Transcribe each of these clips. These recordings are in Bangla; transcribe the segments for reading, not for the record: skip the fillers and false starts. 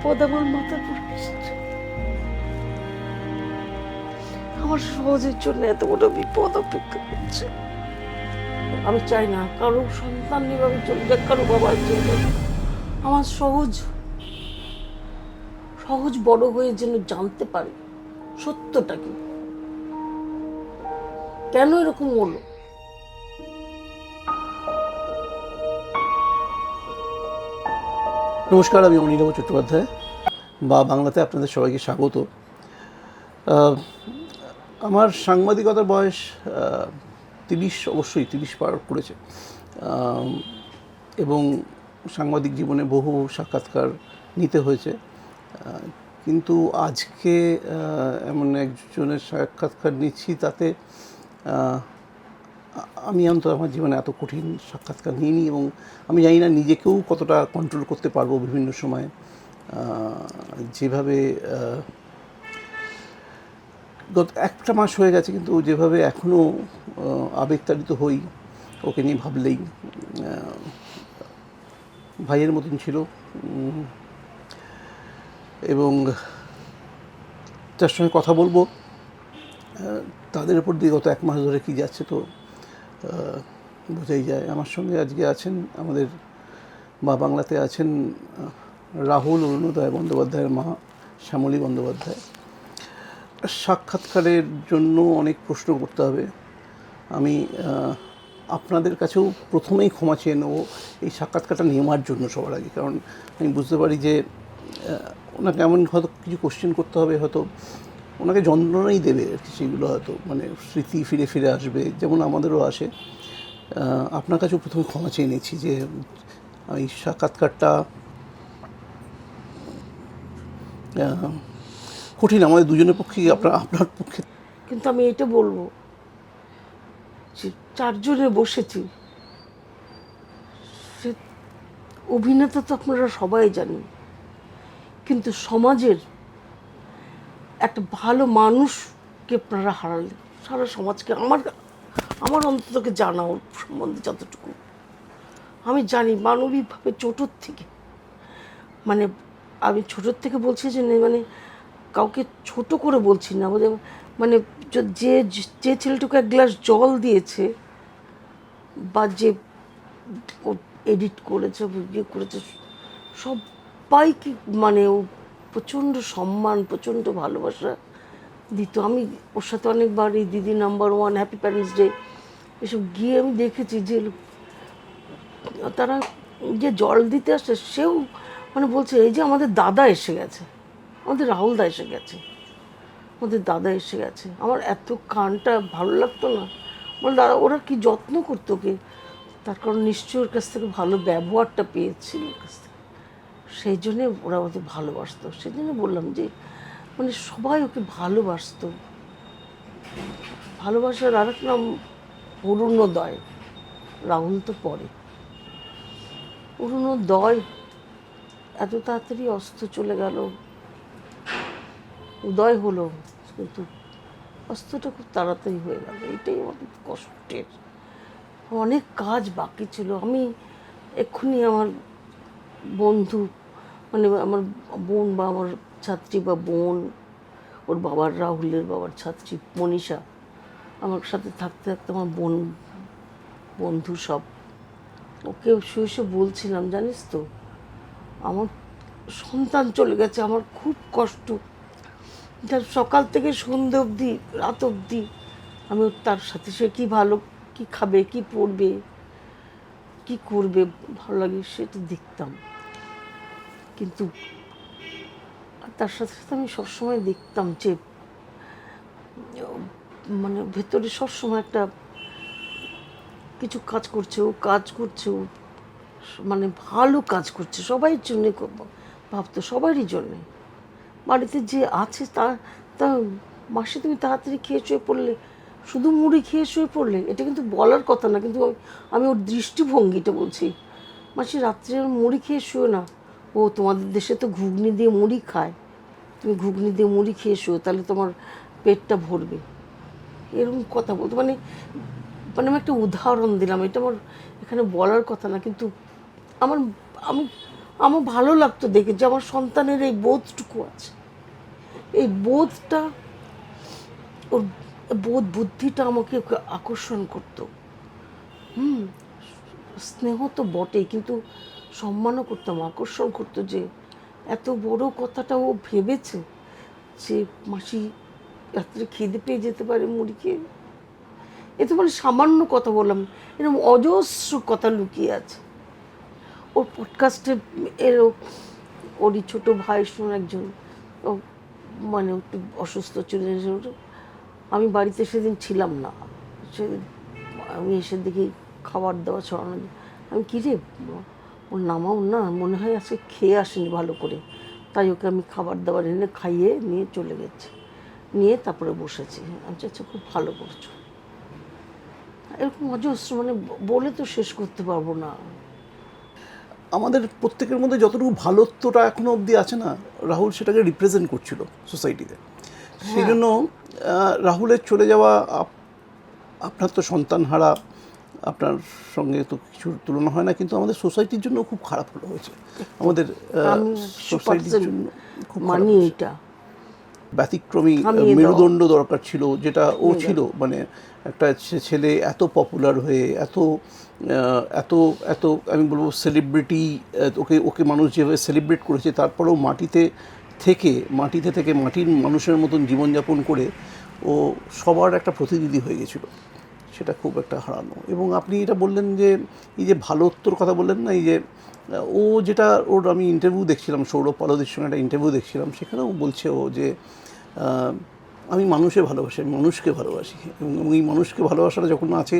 বিপদ আমার মাথার উপর আসছে। আমার সহজের জন্য এত বড় বিপদ অপেক্ষা করছে। আমি চাই না কারো সন্তান এভাবে চলে যাক, কারো বাবার জন্য। আমার সহজ সহজ বড় হয়ে যেন জানতে পারে সত্যটা কি, কেন এরকম হলো। নমস্কার, আমি অনিরব চট্টোপাধ্যায়। বা বাংলাতে আপনাদের সবাইকে স্বাগত। আমার সাংবাদিকতার বয়স 30, অবশ্যই 30 পার করেছে, এবং সাংবাদিক জীবনে বহু সাক্ষাৎকার নিতে হয়েছে। কিন্তু আজকে এমন একজনের সাক্ষাৎকার নিচ্ছি, তাতে আমি অন্তত আমার জীবনে এত কঠিন সাক্ষাৎকার নিইনি, এবং আমি জানি না নিজেকেও কতটা কন্ট্রোল করতে পারবো বিভিন্ন সময়। যেভাবে গত একটা মাস হয়ে গেছে, কিন্তু যেভাবে এখনও আবেগতাড়িত হই ওকে নিয়ে ভাবলেই। ভাইয়ের মতন ছিল, এবং যার সঙ্গে কথা বলবো তাদের উপর দিয়ে গত এক মাস ধরে কী যাচ্ছে তো বোঝাই যায়। আমার সঙ্গে আজকে আছেন আমাদের বা বাংলাতে আছেন রাহুল অরুণোদয় বন্দ্যোপাধ্যায়ের মা শ্যামলী বন্দ্যোপাধ্যায়। সাক্ষাৎকারের জন্য অনেক প্রশ্ন করতে হবে। আমি আপনাদের কাছেও প্রথমেই ক্ষমা চেয়ে নেব এই সাক্ষাৎকারটা নেওয়ার জন্য সবার আগে, কারণ আমি বুঝতে পারি যে ওনাকে এমন হয়তো কিছু কোশ্চেন করতে হবে, হয়তো ওনাকে যন্ত্রণাই দেবে আর কি। সেগুলো হয়তো মানে স্মৃতি ফিরে ফিরে আসবে, যেমন আমাদেরও আসে। আপনার কাছেও প্রথমে ক্ষমা চেয়ে নিচ্ছি যে এই সাক্ষাৎকারটা কঠিন আমাদের দুজনের পক্ষেই, আপনার পক্ষে। কিন্তু আমি এটা বলবো যে 4 জনে বসেছি, সে অভিনেতা তো আপনারা সবাই জানেন, কিন্তু সমাজের একটা ভালো মানুষকে আপনারা হারালেন। সারা সমাজকে, আমার অন্ততকে জানা ওর সম্বন্ধে যতটুকু আমি জানি, মানবিকভাবে ছোটোর থেকে, মানে আমি ছোটোর থেকে বলছি যে মানে কাউকে ছোট করে বলছি না, মানে যে যে ছেলেটুকু 1 গ্লাস জল দিয়েছে, বা যে এডিট করেছে, ভিডিও করেছে, সবাইকে মানে ও প্রচণ্ড সম্মান, প্রচণ্ড ভালোবাসা দিত। আমি ওর সাথে অনেকবার এই দিদি নাম্বার 1, হ্যাপি প্যারেন্টস ডে এসব গিয়ে আমি দেখেছি যে তারা যে জল দিতে আসে, সেও মানে বলছে এই যে আমাদের দাদা এসে গেছে, আমাদের রাহুলদা এসে গেছে, আমাদের দাদা এসে গেছে। আমার এত কানটা ভালো লাগতো না, বল দাদা ওরা কি যত্ন করতো ওকে, তার কারণ নিশ্চয়ই ওর কাছ থেকে ভালো ব্যবহারটা পেয়েছিল ওর কাছ থেকে, সেই জন্যে ওরা ওকে ভালোবাসতো। সেই জন্য বললাম যে মানে সবাই ওকে ভালোবাসতো। ভালোবাসার আর এক নাম অরুণোদয়, রাহুল তো পরে। অরুণোদয় এত তাড়াতাড়ি অস্ত চলে গেল, উদয় হলো, কিন্তু অস্তটা খুব তাড়াতাড়ি হয়ে গেল। এটাই আমার খুব কষ্টের। অনেক কাজ বাকি ছিল। আমি এক্ষুনি আমার বন্ধু, মানে আমার বোন বা আমার ছাত্রী বা বোন, ওর বাবার, রাহুলের বাবার ছাত্রী মনীষা, আমার সাথে থাকতে থাকতে আমার বন্ধু সব, ওকে শুয়ে শুয়ে বলছিলাম, জানিস তো আমার সন্তান চলে গেছে, আমার খুব কষ্ট। যার সকাল থেকে সন্ধ্যে অবধি, রাত অবধি আমি তার সাথে, সে কী ভালো, কী খাবে, কী পড়বে, কী করবে, ভালো লাগে সেটা দেখতাম। কিন্তু তার সাথে সাথে আমি সবসময় দেখতাম যে মানে ভেতরে সবসময় একটা কিছু কাজ করছে, ও কাজ করছে, ও মানে ভালো কাজ করছে, সবাই জন্যে ভাবতো, সবারই জন্যে। বাড়িতে যে আছে তা মাসে তুমি তাড়াতাড়ি খেয়ে শুয়ে পড়লে, শুধু মুড়ি খেয়ে শুয়ে পড়লে, এটা কিন্তু বলার কথা না, কিন্তু আমি ওর দৃষ্টিভঙ্গিটা বলছি। মাসি রাত্রে মুড়ি খেয়ে শুয়ে না, ও তোমাদের দেশে তো ঘুগনি দিয়ে মুড়ি খায়, তুমি ঘুগনি দিয়ে মুড়ি খেয়ে শুয়ে, তাহলে তোমার পেটটা ভরবে, এরকম কথা বলতো। মানে মানে আমি একটা উদাহরণ দিলাম, এটা আমার এখানে বলার কথা না, কিন্তু আমি আমার ভালো লাগতো দেখে যে আমার সন্তানের এই বোধটুকু আছে, এই বোধটা, ওর বোধ বুদ্ধিটা আমাকে ওকে আকর্ষণ করতো। স্নেহ তো বটেই, কিন্তু সম্মানও করতাম, আকর্ষণ করতো যে এত বড় কথাটা ও ভেবেছে যে মাসি রাত্রে খিদে পেয়ে যেতে পারে মুড়ি খেয়ে। এ তো মানে সামান্য কথা বললাম, এরকম অজস্র কথা লুকিয়ে আছে ওর পডকাস্টে। এরও ওরই ছোটো ভাই শোন একজন, ও মানে একটু অসুস্থ ছিল, আমি বাড়িতে সেদিন ছিলাম না, সেদিন আমি এসে দেখি খাবার দাবার ছড়ানো। আমি কী রে, ওর নামাও না, মনে হয় আজকে খেয়ে আসেনি ভালো করে, তাই ওকে আমি খাবার দাবার এনে খাইয়ে নিয়ে চলে গেছি, নিয়ে তারপরে বসেছি। আমি আচ্ছা খুব ভালো করছো। এরকম অজস্র, মানে বলে তো শেষ করতে পারবো না। আমাদের প্রত্যেকের মধ্যে যতটুকু ভালোত্বটা এখনো অবধি আছে না, রাহুল সেটাকে রিপ্রেজেন্ট করছিল সোসাইটিতে। সেই জন্য রাহুলের চলে যাওয়া, আপনার তো সন্তানহারা, আপনার সঙ্গে তো কিছুর তুলনা হয় না, কিন্তু আমাদের সোসাইটির জন্য খুব খারাপ হয়েছে, আমাদের সোসাইটির জন্য খুব মানি এটা ব্যতিক্রমী মেরুদণ্ড দরকার ছিল, যেটা ও ছিল। মানে একটা ছেলে এত পপুলার হয়ে, এত এত এত আমি বলবো সেলিব্রিটি, ওকে ওকে মানুষ যেভাবে সেলিব্রেট করেছে, তারপরেও মাটিতে থেকে মাটির মানুষের মতন জীবনযাপন করে ও সবার একটা প্রতিনিধি হয়ে গেছিলো। সেটা খুব একটা হারানো। এবং আপনি এটা বললেন যে এই যে ভালোত্বর কথা বললেন না, এই যে ও যেটা ওর, আমি ইন্টারভিউ দেখছিলাম, সৌরভ পালদির সঙ্গে একটা ইন্টারভিউ দেখছিলাম, সেখানেও বলছে ও যে আমি মানুষকে ভালোবাসি, এবং এই মানুষকে ভালোবাসাটা যখন আছে,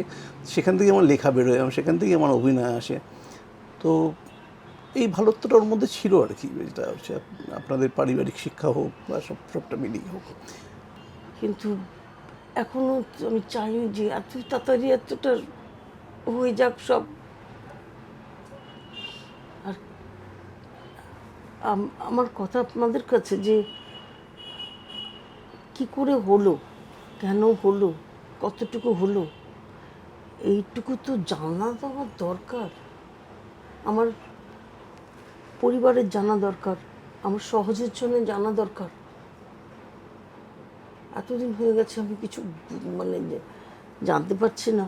সেখান থেকে আমার লেখা বেরোয়, সেখান থেকে আমার অভিনয় আসে। তো এই ভালোত্বটা ওর মধ্যে ছিল আর কি, যেটা হচ্ছে আপনাদের পারিবারিক শিক্ষা হোক বা সবটা মিলিয়ে হোক। কিন্তু এখনও আমি চাইনি যে এত তাড়াতাড়ি এতটা হয়ে যাক সব। আর আমার কথা আপনাদের কাছে যে কি করে হলো, কেন হলো, কতটুকু হলো, এইটুকু তো জানা তো আমার দরকার, আমার পরিবারের জানা দরকার, আমার সহজের জন্য জানা দরকার। এতদিন হয়ে গেছে আমি কিছু মানে জানতে পারছি না।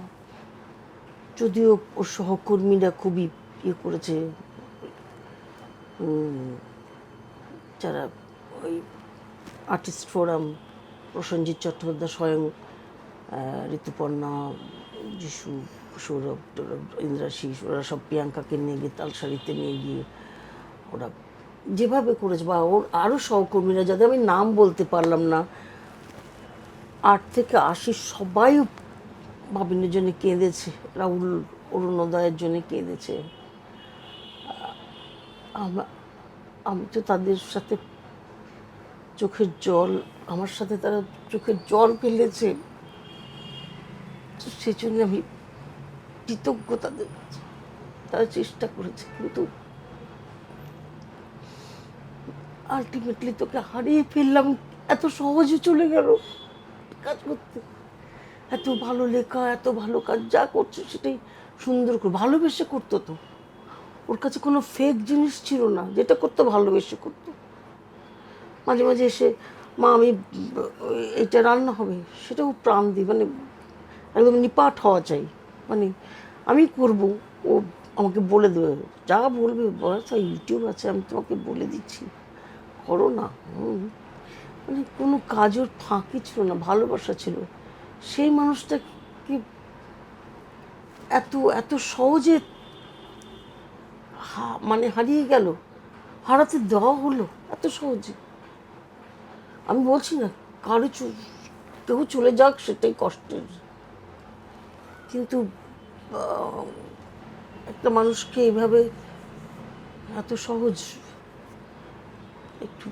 যদিও ওর সহকর্মীরা খুবই ইয়ে করেছে, যারা ওই আর্টিস্ট ফোরাম, প্রসেনজিৎ চট্টোপাধ্যায় স্বয়ং, ঋতুপর্ণা, যিশু, সৌরভ টৌরভ, ইন্দ্রাশিস, ওরা সব প্রিয়াঙ্কাকে নিয়ে গিয়ে তালসারিতে নিয়ে গিয়ে ওরা যেভাবে করেছে, বা ওর আরও সহকর্মীরা, যাদের আমি নাম বলতে পারলাম না, 8 থেকে 80 সবাই বাবিনের জন্য কেঁদেছে, রাহুল অরুণোদয়ের জন্য কেঁদেছে। আমি তো তাদের সাথে চোখের জল, আমার সাথে তারা চোখের জল ফেলেছে, সেই জন্য আমি কৃতজ্ঞ তাদের কাছে। তারা চেষ্টা করেছে, কিন্তু আলটিমেটলি তোকে হারিয়ে ফেললাম, এত সহজে চলে গেল কাজ করতে। এত ভালো লেখা, এত ভালো কাজ, যা করছে সেটাই সুন্দর করে ভালোবেসে করতো। তো ওর কাছে কোনো ফেক জিনিস ছিল না, যেটা করতো ভালোবেসে করতো। মাঝে মাঝে এসে, মা আমি এটা রান্না হবে, সেটাও প্রাণ দিই, মানে একদম নিপাট হওয়া চাই, মানে আমি করব, ও আমাকে বলে দেবে, যা বলবে বয়স ইউটিউব আছে, আমি তোমাকে বলে দিচ্ছি, করো না। মানে কোনো কাজের ফাঁকি ছিল না, ভালোবাসা ছিল। সেই মানুষটাকে এত এত সহজে মানে হারিয়ে গেল, হারাতে দেওয়া হলো এত সহজে। আমি বলছি না কারো কেউ চলে যাক, সেটাই কষ্টের, কিন্তু একটা মানুষকে এইভাবে এত সহজ, একটু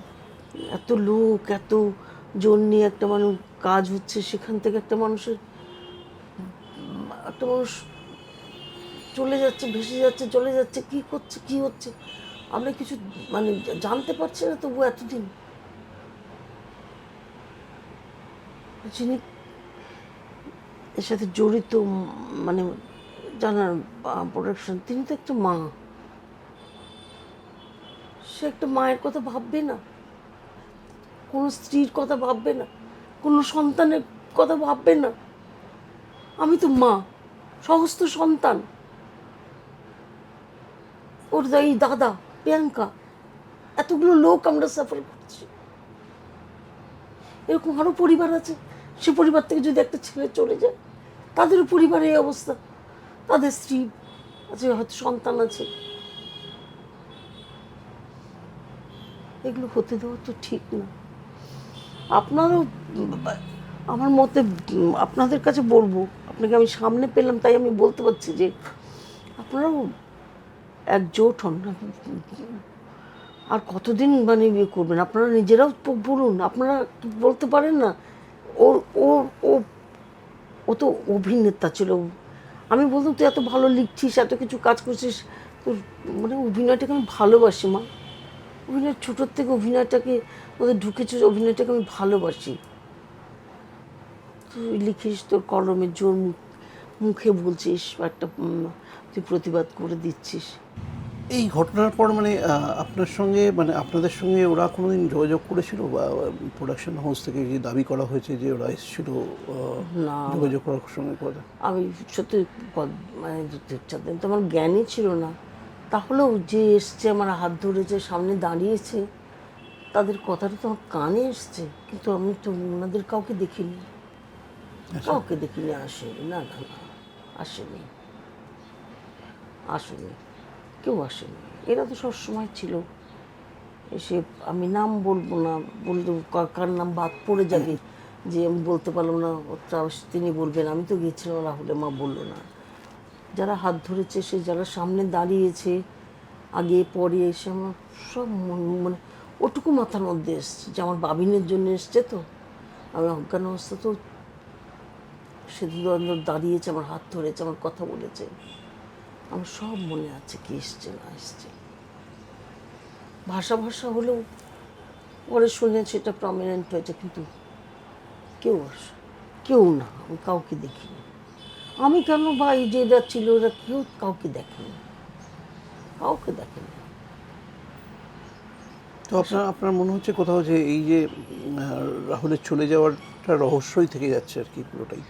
এত লোক, এত জন নিয়ে একটা মানুষ কাজ হচ্ছে, সেখান থেকে একটা মানুষ চলে যাচ্ছে, ভেসে যাচ্ছে, চলে যাচ্ছে, কি করছে, কি হচ্ছে আমরা কিছু মানে জানতে পারছি না। তবু এতদিন যিনি এর সাথে জড়িত, মানে জানার প্রোডাকশন, তিনি তো একটা মা, সে একটা মায়ের কথা ভাববে না, কোনো স্ত্রীর কথা ভাববে না, কোনো সন্তানের কথা ভাববে না? আমি তো মা, সমস্ত সন্তান, ওর এই দাদা, প্রিয়াঙ্কা, এতগুলো লোক আমরা সাফার করছি। এরকম আরও পরিবার আছে, সে পরিবার থেকে যদি একটা ছেলে চলে যায়, তাদেরও পরিবারের এই অবস্থা, তাদের স্ত্রী আছে, হয়তো সন্তান আছে। এগুলো হতে দেওয়া তো ঠিক না। আপনারও আমার মতে আপনাদের কাছে বলবো, আপনাকে আমি সামনে পেলাম তাই আমি বলতে পারছি যে আপনারাও একজোট হন। আর কতদিন মানে ইয়ে করবেন? আপনারা নিজেরাও বলুন, আপনারা বলতে পারেন না ওর ওর ও ও তো অভিনেতা ছিল। আমি বলতাম তুই এত ভালো লিখছিস, এত কিছু কাজ করছিস, তোর মানে অভিনয়টাকে আমি ভালোবাসি মা। অভিনয় ছোটোর থেকে অভিনয়টাকে ওদের ঢুকেছে, অভিনয়টাকে আমি ভালোবাসি। তুই লিখিস, তোর কলমের জোর, মুখে বলছিস, একটা তুই প্রতিবাদ করে দিচ্ছিস। এই ঘটনার পর মানে আপনার সঙ্গে মানে আপনাদের সঙ্গে ওরা কোনোদিন যোগাযোগ করেছিল, বা প্রোডাকশন হাউস থেকে যে দাবি করা হয়েছে যে ওরা এসেছিল না, যোগাযোগ করার সঙ্গে কথা? আমি সত্যি মানে তোমার জ্ঞানই ছিল না। তাহলেও যে এসছে, আমার হাত ধরেছে, সামনে দাঁড়িয়েছে, তাদের কথাটা তো আমার কানে এসছে, কিন্তু আমি তো ওনাদের কাউকে দেখিনি, কাউকে দেখিনি। আসেনি, না না না, আসেনি, আসেনি, কেউ আসেনি। এরা তো সবসময় ছিল এসে, আমি নাম বলবো না, বললে কার নাম বাদ পড়ে যাবে, যে আমি বলতে পারলাম না, ওটা তিনি বলবেন আমি তো গিয়েছিলাম, রাহুলের মা বললো না। যারা হাত ধরেছে, সে যারা সামনে দাঁড়িয়েছে, আগে পরে এসে আমার সব মানে ওটুকু মাথার মধ্যে এসছে যে আমার বাবিনের জন্য এসছে। তো আমি অজ্ঞান অবস্থা তো সেদিন দাঁড়িয়েছে, আমার হাত ধরেছে, আমার কথা বলেছে, আমার সব মনে আছে কি এসছে না এসছে। ভাষা ভাষা হলেও পরে শুনেছি এটা প্রমিনেন্ট হয়েছে, কিন্তু কেউ আসে, কেউ না, আমি কাউকে দেখিনি। আমি কেন, বা এই যে এরা ছিল, এরা কেউ কাউকে দেখেনি, কাউকে দেখেনি। তো আপনার আপনার মনে হচ্ছে কোথাও যে এই যে রাহুলের চলে যাওয়ারটা রহস্যই থেকে যাচ্ছে আর কি পুরোটাই,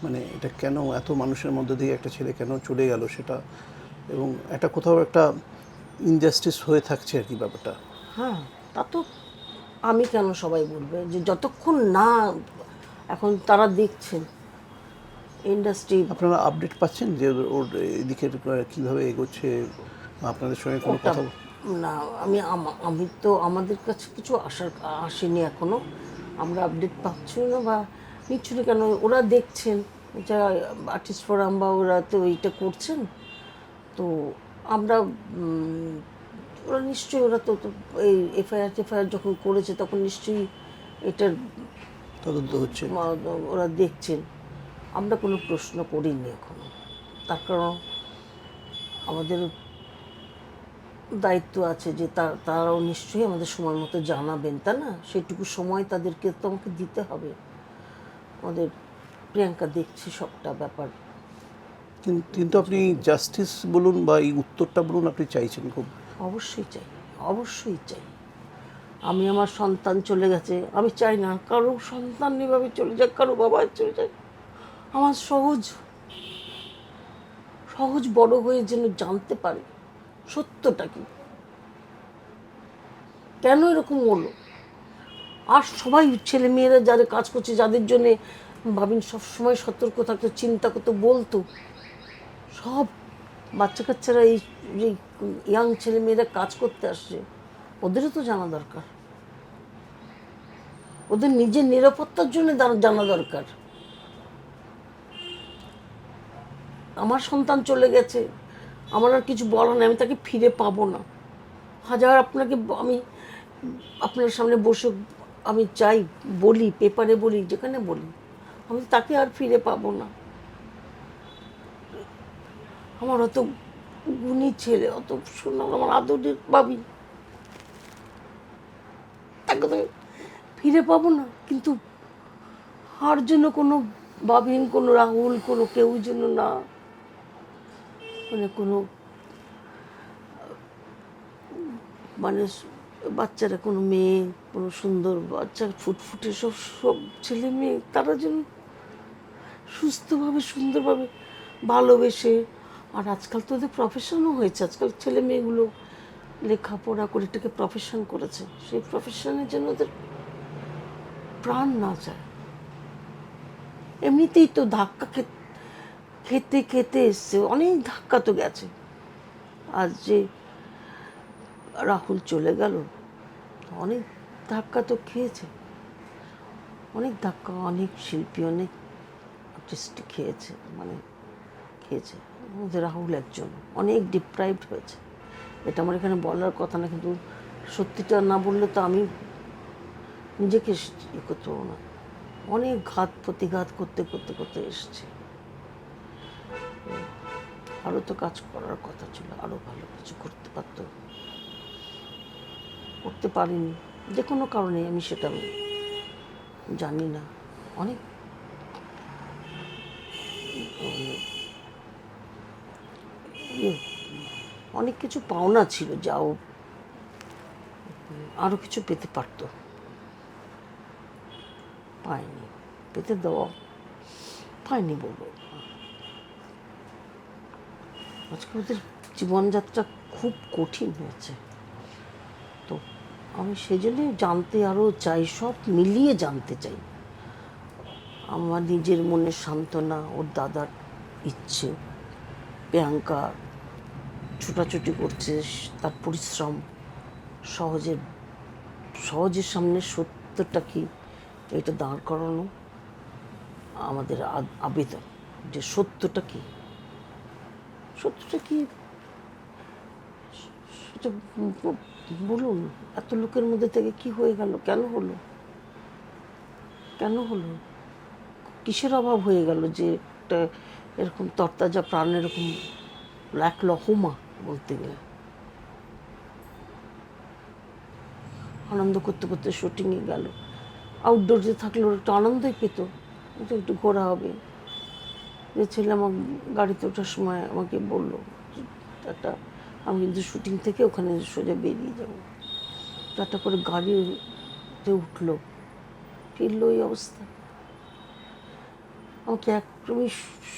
মানে এটা কেন এত মানুষের মধ্যে দিয়ে একটা ছেলে কেন চলে গেল সেটা, এবং এটা কোথাও একটা ইনজাস্টিস হয়ে থাকছে আর কি ব্যাপারটা। হ্যাঁ, তা তো আমি কেন, সবাই বলবে যে যতক্ষণ না এখন তারা দেখছেন ইন্ডাস্ট্রি। আপনারা আপডেট পাচ্ছেন যে ওর এদিকের কীভাবে এগোচ্ছে, আপনাদের সঙ্গে কোনো ওটা কথা? না, আমি তো আমাদের কাছে কিছু আসেনি এখনো, আমরা আপডেট পাচ্ছি না বা নিচ্ছি না। কেন, ওরা দেখছেন, যারা আর্টিস্ট ফোরাম বা ওরা তো এইটা করছেন, তো আমরা ওরা নিশ্চয়ই, ওরা তো এই এফআইআর যখন করেছে তখন নিশ্চয়ই এটার তদন্ত হচ্ছে। ওরা দেখছেন। আমরা কোনো প্রশ্ন করিনি এখনো, তার কারণ আমাদের দায়িত্ব আছে যে তারাও নিশ্চয়ই আমাদের সময় মতো জানাবেন, তাই না? সেটুকু সময় তাদেরকে তো আমাকে দিতে হবে। আমাদের প্রিয়াঙ্কা দেখছে সবটা ব্যাপার। কিন্তু আপনি জাস্টিস বলুন বা এই উত্তরটা বলুন, আপনি চাইছেন খুব? অবশ্যই চাই, অবশ্যই চাই। আমি আমার সন্তান চলে গেছে, আমি চাই না কারো সন্তান এভাবে চলে যাক, কারো বাবা চলে যাক। আমার সহজ সহজ বড় হয়ে যেন জানতে পারে সত্যটা কি, কেন এরকম হলো। আর সবাই ছেলে মেয়েরা যারা কাজ করছে, যাদের জন্যে ভাবিন সবসময় সতর্ক থাকতো, চিন্তা করতো, বলতো, সব বাচ্চা কাচ্চারা, এই যে ইয়াং ছেলে মেয়েরা কাজ করতে আসছে, ওদেরও তো জানা দরকার, ওদের নিজের নিরাপত্তার জন্য জানা দরকার। আমার সন্তান চলে গেছে, আমার আর কিছু বলার নেই, আমি তাকে ফিরে পাবো না। হাজার আপনাকে আমি আপনার সামনে বসে আমি চাই, বলি, পেপারে বলি, যেখানে বলি, আমি তাকে আর ফিরে পাবো না। আমার অত গুণী ছেলে, অত সুন্দর, আমার আদরের ভাবি, তাকে তো ফিরে পাবো না। কিন্তু আর জন্য কোনো ভাবিন, কোনো রাহুল, কোনো কেউ যেন না, মানে কোনো মানে বাচ্চারা, কোনো মেয়ে, কোনো সুন্দর বাচ্চা ফুটফুটে সব সব ছেলে মেয়ে, তারা যেন সুস্থভাবে সুন্দরভাবে ভালোবেসে, আর আজকাল তো ওদের প্রফেশনও হয়েছে, আজকাল ছেলে মেয়েগুলো লেখাপড়া করে এটাকে প্রফেশন করেছে, সেই প্রফেশনে যেন ওদের প্রাণ না যায়। এমনিতেই তো ধাক্কা খেতে খেতে এসছে, অনেক ধাক্কা তো গেছে। আজ যে রাহুল চলে গেল, অনেক ধাক্কা তো খেয়েছে, অনেক ধাক্কা, অনেক শিল্পী, অনেক আর্টিস্ট খেয়েছে, মানে খেয়েছে। আমাদের রাহুল একজন অনেক ডিপ্রাইভড হয়েছে। এটা আমার এখানে বলার কথা না, কিন্তু সত্যিটা না বললে তো আমি নিজেকে ইয়ে করতে পারবো না। অনেক ঘাত প্রতিঘাত করতে করতে করতে এসেছি। আরও তো কাজ করার কথা ছিল, আরও ভালো কিছু করতে পারতো, করতে পারিনি যে কোনো কারণে, আমি সেটা জানি না। অনেক অনেক কিছু পাওনা ছিল, যাও আরও কিছু পেতে পারতো, পায়নি, পেতে দেওয়া পায়নি বলবো। আজকে ওদের জীবনযাত্রা খুব কঠিন হয়েছে, তো আমি সেই জন্যই জানতে আরও চাই, সব মিলিয়ে জানতে চাই। আমার নিজের মনের সান্ত্বনা, ওর দাদার ইচ্ছে, প্রিয়াঙ্কা ছোটাছুটি করছে, তার পরিশ্রম, সহজের সামনে সত্যটা কি এটা দাঁড় করানো আমাদের আবেদন, যে সত্যটা কি, সত্যটা কি সেটা বলুন। এত লোকের মধ্যে থেকে কি হয়ে গেল, কেন হলো, কেন হলো, কিসের অভাব হয়ে গেল যে একটা এরকম তরতাজা প্রাণ এরকম এক লহমা বলতে গেলে আনন্দ করতে করতে শুটিংয়ে গেল। আউটডোরে থাকলে ওর একটু আনন্দই পেত, একটু ঘোরা হবে। যে ছেলে আমার গাড়িতে ওঠার সময় আমাকে বললো একটা, আমি কিন্তু শুটিং থেকে ওখানে সোজা বেরিয়ে যাবো, একটা করে গাড়িতে উঠলো, ফিরলো এই অবস্থা। আমাকে একদমই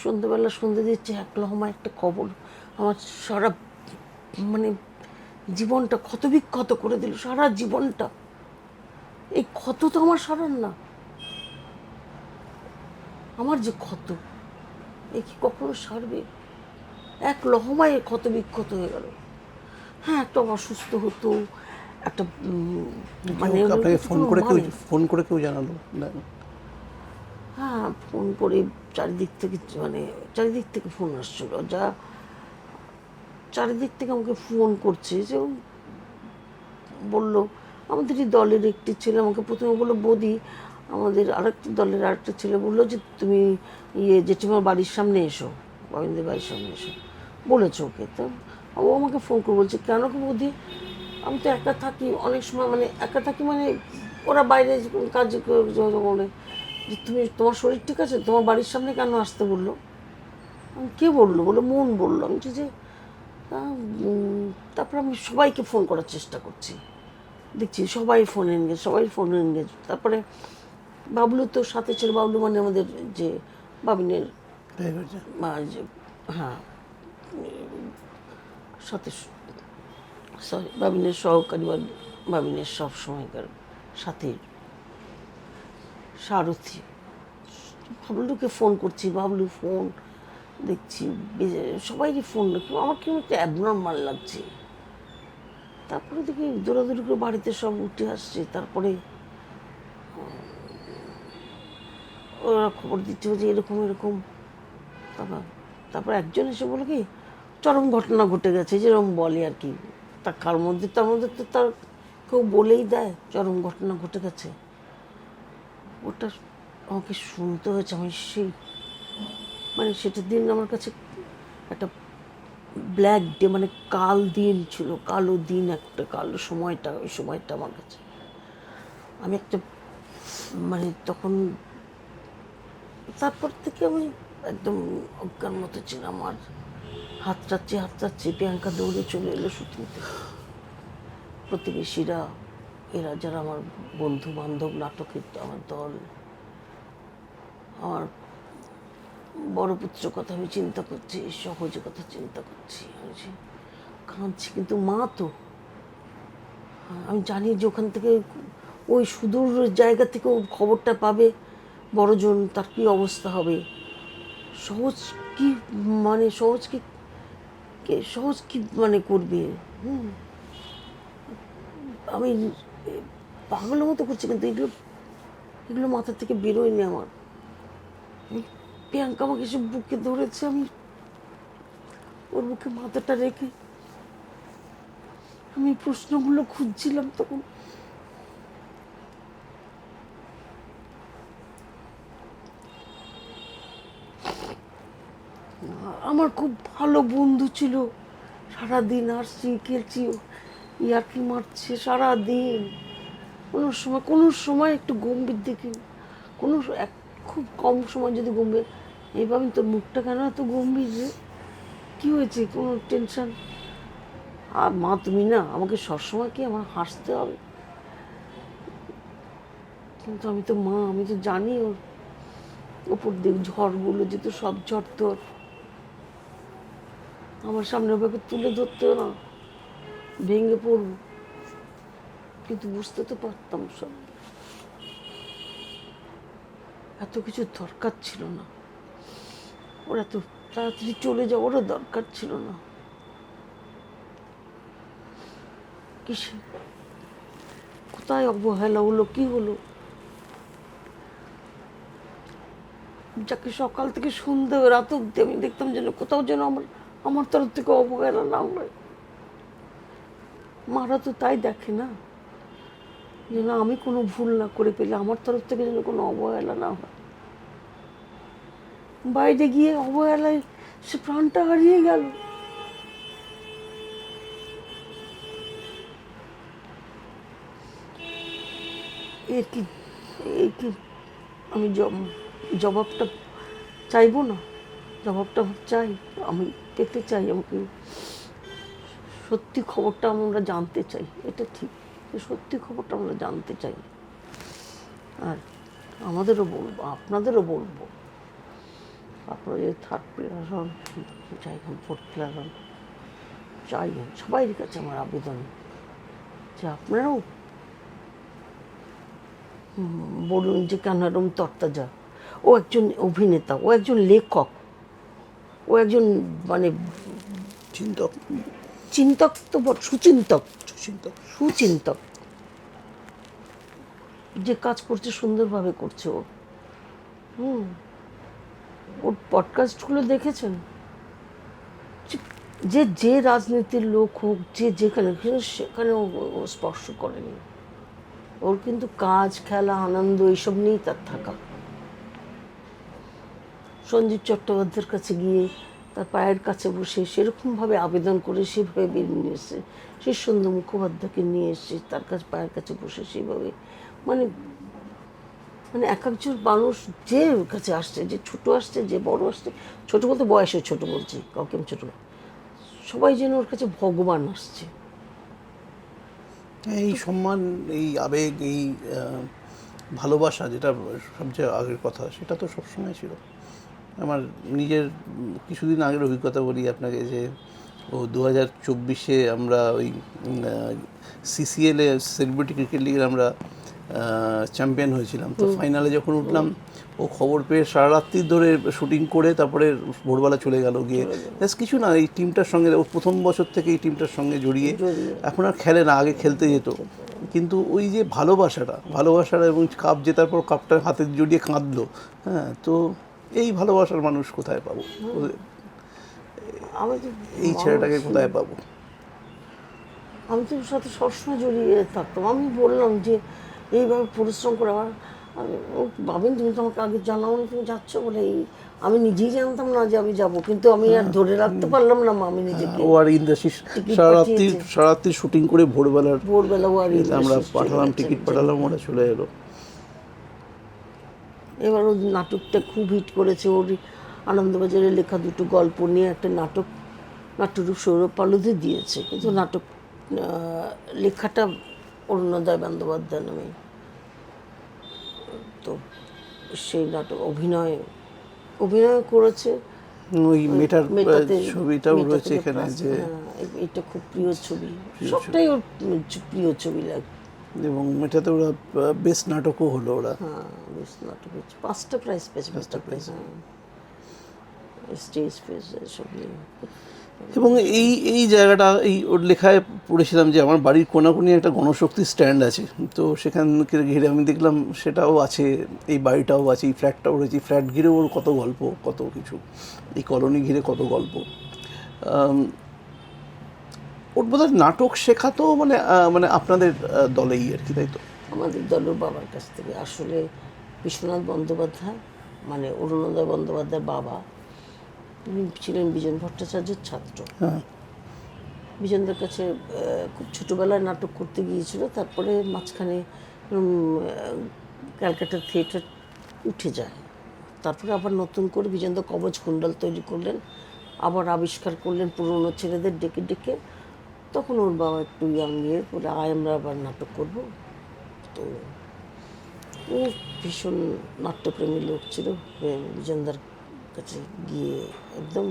সন্ধ্যেবেলা সন্ধ্যে দিচ্ছে এক লহমা একটা খবর, আমার সারা মানে জীবনটা ক্ষত বিক্ষত করে দিল, সারা জীবনটা। এই ক্ষত তো আমার সারার না, আমার যে ক্ষত, এ কি কখনো সারবে? এক লহমায় ক্ষত বিক্ষত হয়ে গেল। হ্যাঁ, একটা অসুস্থ হতো, একটা মানে আপনাকে ফোন করে কেউ জানালো না? হ্যাঁ, ফোন করে চারিদিক থেকে ফোন আসছিল, যা চারিদিক থেকে আমাকে ফোন করছে। যে বললো আমাদেরই দলের একটি ছেলে আমাকে প্রথমে বললো, বৌদি আমাদের আরেকটি দলের আরেকটা ছেলে বললো যে তুমি জেঠিমার বাড়ির সামনে এসো, গোবিন্দের বাড়ির সামনে এসো বলেছো ওকে। তো ও আমাকে ফোন করে বলছে, কেন কি বৌদি, আমি তো একা থাকি অনেক সময়, মানে একা থাকি মানে ওরা বাইরে কাজ বলে যে তোমার শরীর ঠিক আছে, তোমার বাড়ির সামনে কেন আসতে বললো। আমি কে বললো, বলে মন বললো। আমি যে তারপর আমি সবাইকে ফোন করার চেষ্টা করছি, দেখছি সবাই ফোন এনগেজ। তারপরে বাবলু তো সাথে ছিল, বাবলু মানে আমাদের যে বাবিনের হ্যাঁ সাথে, সরি বাবিনের সহকারী বা বাবিনের সব সময়কার সাথে সারথি। বাবলুকে ফোন করছি, বাবলু ফোন দেখছি, সবাইকে ফোন দেখি, আমার কেউ একটা অ্যাবনর্মাল লাগছে। তারপরে দেখি দৌড়াদৌড়ি করে বাড়িতে সব উঠে আসছে। তারপরে ওরা খবর দিচ্ছে যে এরকম এরকম। তারপর একজন এসে বলে কি চরম ঘটনা ঘটে গেছে, যেরকম বলে আর কি, তার মধ্যে তো তার কেউ বলেই দেয় চরম ঘটনা ঘটে গেছে। ওটা আমাকে শুনতে হয়েছে। আমি সেই মানে সেটার দিন আমার কাছে একটা ব্ল্যাক ডে, মানে কাল দিন ছিল, কালো দিন, একটা কালো সময়টা, ওই সময়টা আমার কাছে আমি একটা মানে তখন, তারপর থেকে আমি একদম অজ্ঞান মতো ছিলাম। আর হাত চাচ্ছি প্রিয়াঙ্কা দৌড়ে চলে এলো শুটিংতে। প্রতিবেশীরা, এরা যারা আমার বন্ধু বান্ধব, নাটকের আমার দল, আমার বড় পুত্র কথা আমি চিন্তা করছি, সহজে কথা চিন্তা করছি, আমি যে কাঁদছি, কিন্তু মা তো, আমি জানি যে ওখান থেকে ওই সুদূর জায়গা থেকে ও খবরটা পাবে, বড়জন, তার কী অবস্থা হবে। সহজ কি মানে সহজ কি মানে করবে। আমি পাগলের মতো করছি, কিন্তু এগুলো মাথা থেকে বেরোয়নি আমার। প্রিয়াঙ্কা আমাকে এসে বুকে ধরেছে, আমি ওর বুকে মাথাটা রেখে আমি প্রশ্নগুলো খুঁজছিলাম তখন। আমার খুব ভালো বন্ধু ছিল, সারাদিন হাসছি খেলছি, ইয়ার্কি মারছে সারাদিন। কোনো সময় একটু গম্ভীর দেখি, খুব কম সময় যদি গম্ভীর, এইভাবে তোর মুখটা কেন এত গম্ভীর রে, কী হয়েছে, কোনো টেনশন? আর মা তুমি না, আমাকে সবসময় কি আমার হাসতে হবে? কিন্তু আমি তো মা, আমি তো জানি ওর ওপর দিক ঝড়গুলো যেত, সব ঝড় তোর আমার সামনে ওভাবে তুলে ধরতেও না, ভেঙে পড়ব, কিন্তু বুঝতে তো পারতাম সব। এত কিছু দরকার ছিল না, ওর এত তাড়াতাড়ি চলে যাওয়ারও দরকার ছিল না। কিসে কোথায় অবহেলা হলো, কি হলো? যাকে সকাল থেকে সন্ধ্যে রাত অব্দি আমি দেখতাম যেন কোথাও যেন আমার তরফ থেকে অবহেলা না হয়। মারা তো তাই দেখে না, যেন আমি কোনো ভুল না করে পেলে আমার তরফ থেকে যেন কোনো অবহেলা না হয়। বাইরে গিয়ে অবহেলায় সে প্রাণটা হারিয়ে গেল। এর কি আমি জবাবটা চাইবো না? জবাবটা চাই, আমি পেতে চাই। আমাকে সত্যি খবরটা আমরা জানতে চাই, এটা ঠিক, সত্যি খবরটা আমরা জানতে চাই। আর আমাদেরও বলবো, আপনাদেরও বলবো, আপনারা যে থার্ড প্লেয়ার হন, যাই হন, ফোর্থ প্লেয়ার হন, যাই হন, সবাইয়ের কাছে আমার আবেদন যে আপনারাও বলুন যে কেন এরম তরতাজা। ও একজন অভিনেতা, ও একজন লেখক, ও একজন মানে চিন্তক তো সুচিন্তক, যে কাজ করছে সুন্দরভাবে করছে ও। ওর পডকাস্টগুলো দেখেছেন? যে রাজনীতির লোক হোক, যেখানে সেখানে ও স্পর্শ করেনি। ওর কিন্তু কাজ, খেলা, আনন্দ এইসব নিয়েই তার থাকা। সঞ্জীব চট্টোপাধ্যায়ের কাছে গিয়ে তার পায়ের কাছে বসে সেরকমভাবে আবেদন করে সেভাবে বেরিয়ে নিয়ে এসছে। শীর্ষেন্দু মুখোপাধ্যায়কে নিয়ে এসছে তার কাছে, পায়ের কাছে বসে সেভাবে, মানে এক একজন মানুষ যে ওর কাছে আসছে, যে ছোট আসছে, যে বড় আসছে, ছোট বলতে বয়সে ছোট বলছি, কাউকে আমি ছোট, সবাই যেন ওর কাছে ভগবান আসছে। এই সম্মান, এই আবেগ, এই ভালোবাসা, যেটা সবচেয়ে আগের কথা, সেটা তো সবসময় ছিল। আমার নিজের কিছুদিন আগের অভিজ্ঞতা বলি আপনাকে, যে 2024 আমরা ওই CCL এ সেলিব্রিটি ক্রিকেট লিগের আমরা চ্যাম্পিয়ন হয়েছিলাম। তো ফাইনালে যখন উঠলাম, ও খবর পেয়ে সারা রাত্রি ধরে শুটিং করে তারপরে ভোরবেলা চলে গেল, গিয়ে ব্যাস কিছু না, এই টিমটার সঙ্গে, ও প্রথম বছর থেকে এই টিমটার সঙ্গে জড়িয়ে, এখন আর খেলে না, আগে খেলতে যেত। কিন্তু ওই যে ভালোবাসাটা এবং কাপ জেতার পর কাপটা হাতে জড়িয়ে কাঁদলো। হ্যাঁ, তো এই ভালোবাসার মানুষ কোথায় পাবো? এই ছেলেটাকে কোথায় পাবো? আমি তো ওর সাথে সবসময় জড়িয়ে থাকতাম। আমি বললাম যে এইভাবে পরিশ্রম করে, আমার ভাবেন, তুমি তো আমাকে আগে জানাও না তুমি যাচ্ছ বলে। আমি নিজেই জানতাম না যে আমি যাব, কিন্তু আমি আর ধরে রাখতে পারলাম না আমি নিজেকে। ও আর সারারাত্রি শুটিং করে ভোরবেলা ও আর আমরা পাঠালাম, টিকিট পাঠালাম, ওরা চলে এলো। এবার ওর নাটকটা খুব হিট করেছে। ওর আনন্দবাজারে লেখা দুটো গল্প নিয়ে একটা নাট্যরূপ সৌরভ পালুদে দিয়েছে, কিন্তু নাটক লেখাটা অরুণোদয় বন্দ্যোপাধ্যায় নামে। তো সেই নাটক অভিনয় করেছে। ওই মেটার মেটাতে ছবিটাও মেটা রয়েছে থেকে এখানে, যে এটা খুব প্রিয় ছবি, সবটাই ওর প্রিয় ছবি লাগে। এবং মেটাতে ওরা বেস্ট নাটকও হলো ওরা। হ্যাঁ, বেশ নাটক হচ্ছে, 5টা প্রাইজ পেয়েছে, 5টা প্রাইজ, স্টেজ প্রাইজ এসব নিয়ে। এবং এই জায়গাটা, এই ওর লেখায় পড়েছিলাম যে আমার বাড়ির কোনাকুনি একটা গণশক্তি স্ট্যান্ড আছে, তো সেখানকে ঘিরে আমি দেখলাম সেটাও আছে, এই বাড়িটাও আছে, এই ফ্ল্যাটটাও রয়েছে। এই ফ্ল্যাট ঘিরে ওর কত গল্প, কত কিছু, এই কলোনি ঘিরে কত গল্প। ওর বোধহয় নাটক শেখাতো মানে মানে আপনাদের দলেই আর কি, তাই তো? আমাদের দলের বাবার কাছ থেকে। আসলে বিশ্বনাথ বন্দ্যোপাধ্যায় মানে অরুণোদয় বন্দ্যোপাধ্যায়ের বাবা, উনি ছিলেন বিজন ভট্টাচার্যের ছাত্র। হ্যাঁ, বিজনদের কাছে খুব ছোটোবেলায় নাটক করতে গিয়েছিল, তারপরে মাঝখানে ক্যালকাটা থিয়েটার উঠে যায়। তারপরে আবার নতুন করে বিজেন্দ্র কবচ কুণ্ডল তৈরি করলেন, আবার আবিষ্কার করলেন পুরনো ছেলেদের ডেকে ডেকে। তখন ওর বাবা একটু ইয়াং নিয়ে বলে, আয় আমরা আবার নাটক করব। তো ও ভীষণ নাট্যপ্রেমী লোক ছিল, বিজেন্দার কাছে গিয়ে একদম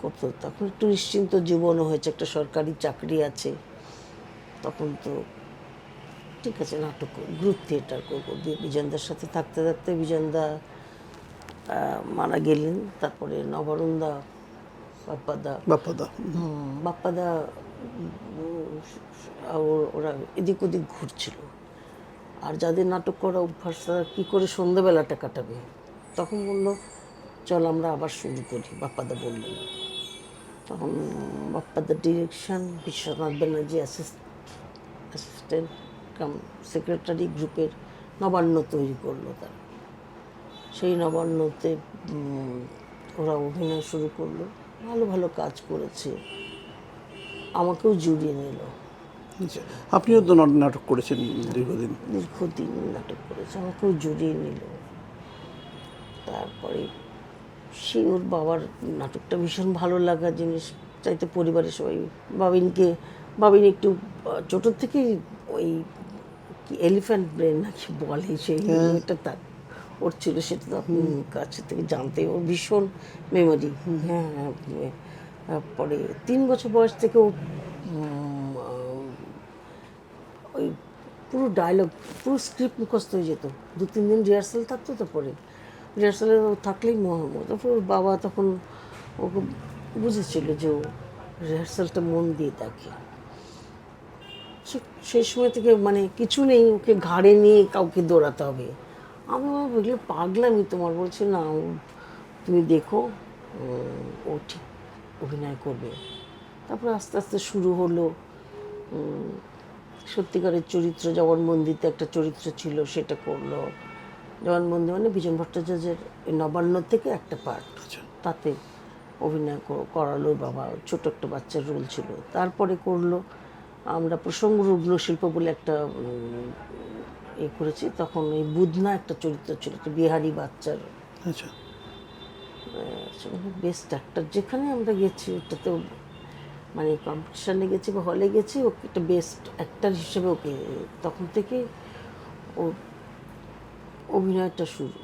করতো। তখন একটু নিশ্চিন্ত জীবনও হয়েছে, একটা সরকারি চাকরি আছে, তখন তো ঠিক আছে নাটক গ্রুপ থিয়েটার করবো। বিজেন্দার সাথে থাকতে থাকতে বিজেন্দা মারা গেলেন। তারপরে নবরুণদা, বাপ্পাদা বাপ্পাদা ওরা এদিক ওদিক ঘুরছিল। আর যাদের নাটক করা অভ্যাস, তারা কী করে সন্ধ্যেবেলাটা কাটাবে, তখন বললো চল আমরা আবার শুরু করি, বাপ্পাদা বললেন। তখন বাপ্পাদার direction, Biswanath Banerjee assistant cum secretary গ্রুপের নবান্ন তৈরি করলো তারা। সেই নবান্নতে ওরা অভিনয় শুরু করলো, ভালো ভালো কাজ করেছে, আমাকেও জুড়িয়ে নিল। আচ্ছা, আপনিও তো নাটক করেছেন দীর্ঘদিন। দীর্ঘদিন নাটক করেছে, আমাকেও জুড়িয়ে নিল। তারপরে সে ওর বাবার নাটকটা ভীষণ ভালো লাগা জিনিস, চাইতে পরিবারের সবাই। বাবিন একটু ছোটোর থেকেই ওই কি এলিফ্যান্ট ব্রেন নাকি বলে, সেই এটা তার ওর ছিল, সেটা তো আপনি কাছে থেকে জানতে। ওর ভীষণ মেমোরি। হ্যাঁ, পরে 3 বছর বয়স থেকে ও ওই পুরো ডায়লগ, পুরো স্ক্রিপ্ট মুখস্থ হয়ে যেত। 2-3 দিন রিহার্সাল থাকতো, তারপরে রিহার্সালে থাকলেই মহামত। তারপর ওর বাবা তখন ওকে বুঝেছিল যে ও রিহার্সালটা মন দিয়ে থাকে। সেই সময় থেকে মানে কিছু নেই, ওকে ঘাড়ে নিয়ে কাউকে দৌড়াতে হবে। আমি বললে পাগলামি তোমার, বলছি না তুমি দেখো ও ঠিক অভিনয় করবে। তারপরে আস্তে আস্তে শুরু হলো সত্যিকারের চরিত্র। জবানবন্দিতে একটা চরিত্র ছিল, সেটা করলো। জবানবন্দি মানে বিজন ভট্টাচার্যের নবান্ন থেকে একটা পার্ট, তাতে অভিনয় করালো বাবা। ছোট একটা বাচ্চার রোল ছিল। তারপরে করলো আমরা প্রসঙ্গ রুগ্ন শিল্প বলে একটা করেছি। তখন ওই বুধনা একটা চরিত্র ছিল, একটা বিহারি বাচ্চার। আচ্ছা, বেস্ট অ্যাক্টর যেখানে আমরা গেছি, ওটাতে মানে কম্পিটিশানে গেছি বা হলে গেছি, ওকে একটা বেস্ট অ্যাক্টর হিসেবে ওকে তখন থেকে ওর অভিনয়টা শুরু।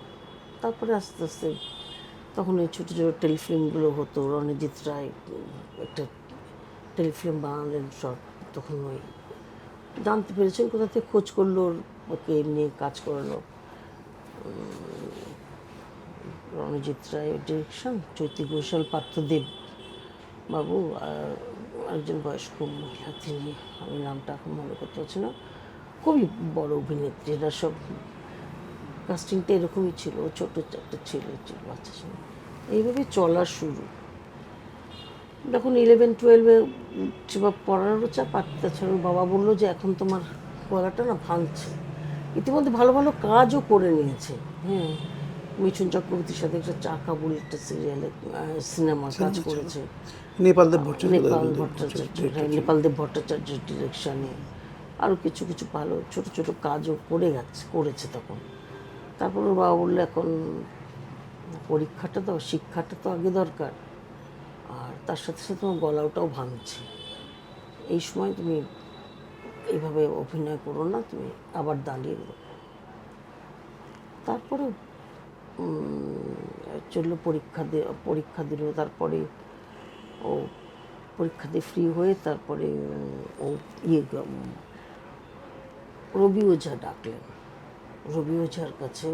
তারপরে আস্তে আস্তে তখন ওই ছোটো ছোটো টেলিফিল্মগুলো হতো। রণজিৎ রায় একটা টেলিফিল্ম বানালেন সব, তখন ওই জানতে পেরেছেন, কোথা থেকে খোঁজ করলো, ওকে নিয়ে কাজ করালো। রণজিৎ রায় ডিরেকশন, চৈতি ঘোষাল, পার্থদেব বাবু, আর একজন বয়স্ক মহিলা, তিনি, আমি নামটা এখন মনে করতে পারছি না, খুবই বড় অভিনেত্রী। এরা সব কাস্টিংটা এরকমই ছিল। ছোটো একটা ছেলে ছিল, বাচ্চা ছিল। এইভাবে চলা শুরু। যখন 11-12-এ বা পড়ারও চাপ, আর তাছাড়া বাবা বললো যে এখন তোমার গলাটা না ভাঙছে। ইতিমধ্যে ভালো ভালো কাজও করে নিয়েছে। হ্যাঁ, মিঠুন চক্রবর্তীর সাথে একটা চাকা বলে একটা সিরিয়ালে সিনেমা কাজ করেছে। নেপালদেব ভট্টাচার্যের ডিরেকশানে আরও কিছু কিছু ভালো ছোট ছোট কাজও করেছে তখন। তারপর ওর বাবা বললো এখন পরীক্ষাটা তো, শিক্ষাটা তো আগে দরকার, আর তার সাথে সাথে তোমার গলাটাও ভাঙছে। এই সময় তুমি এইভাবে অভিনয় করো না, তুমি আবার দাঁড়িয়ে যাও। তারপরে চললো পরীক্ষা দিল। তারপরে ও পরীক্ষা দিয়ে ফ্রি হয়ে তারপরে ও রবি ওঝা ডাকলেন। রবি ওঝার কাছে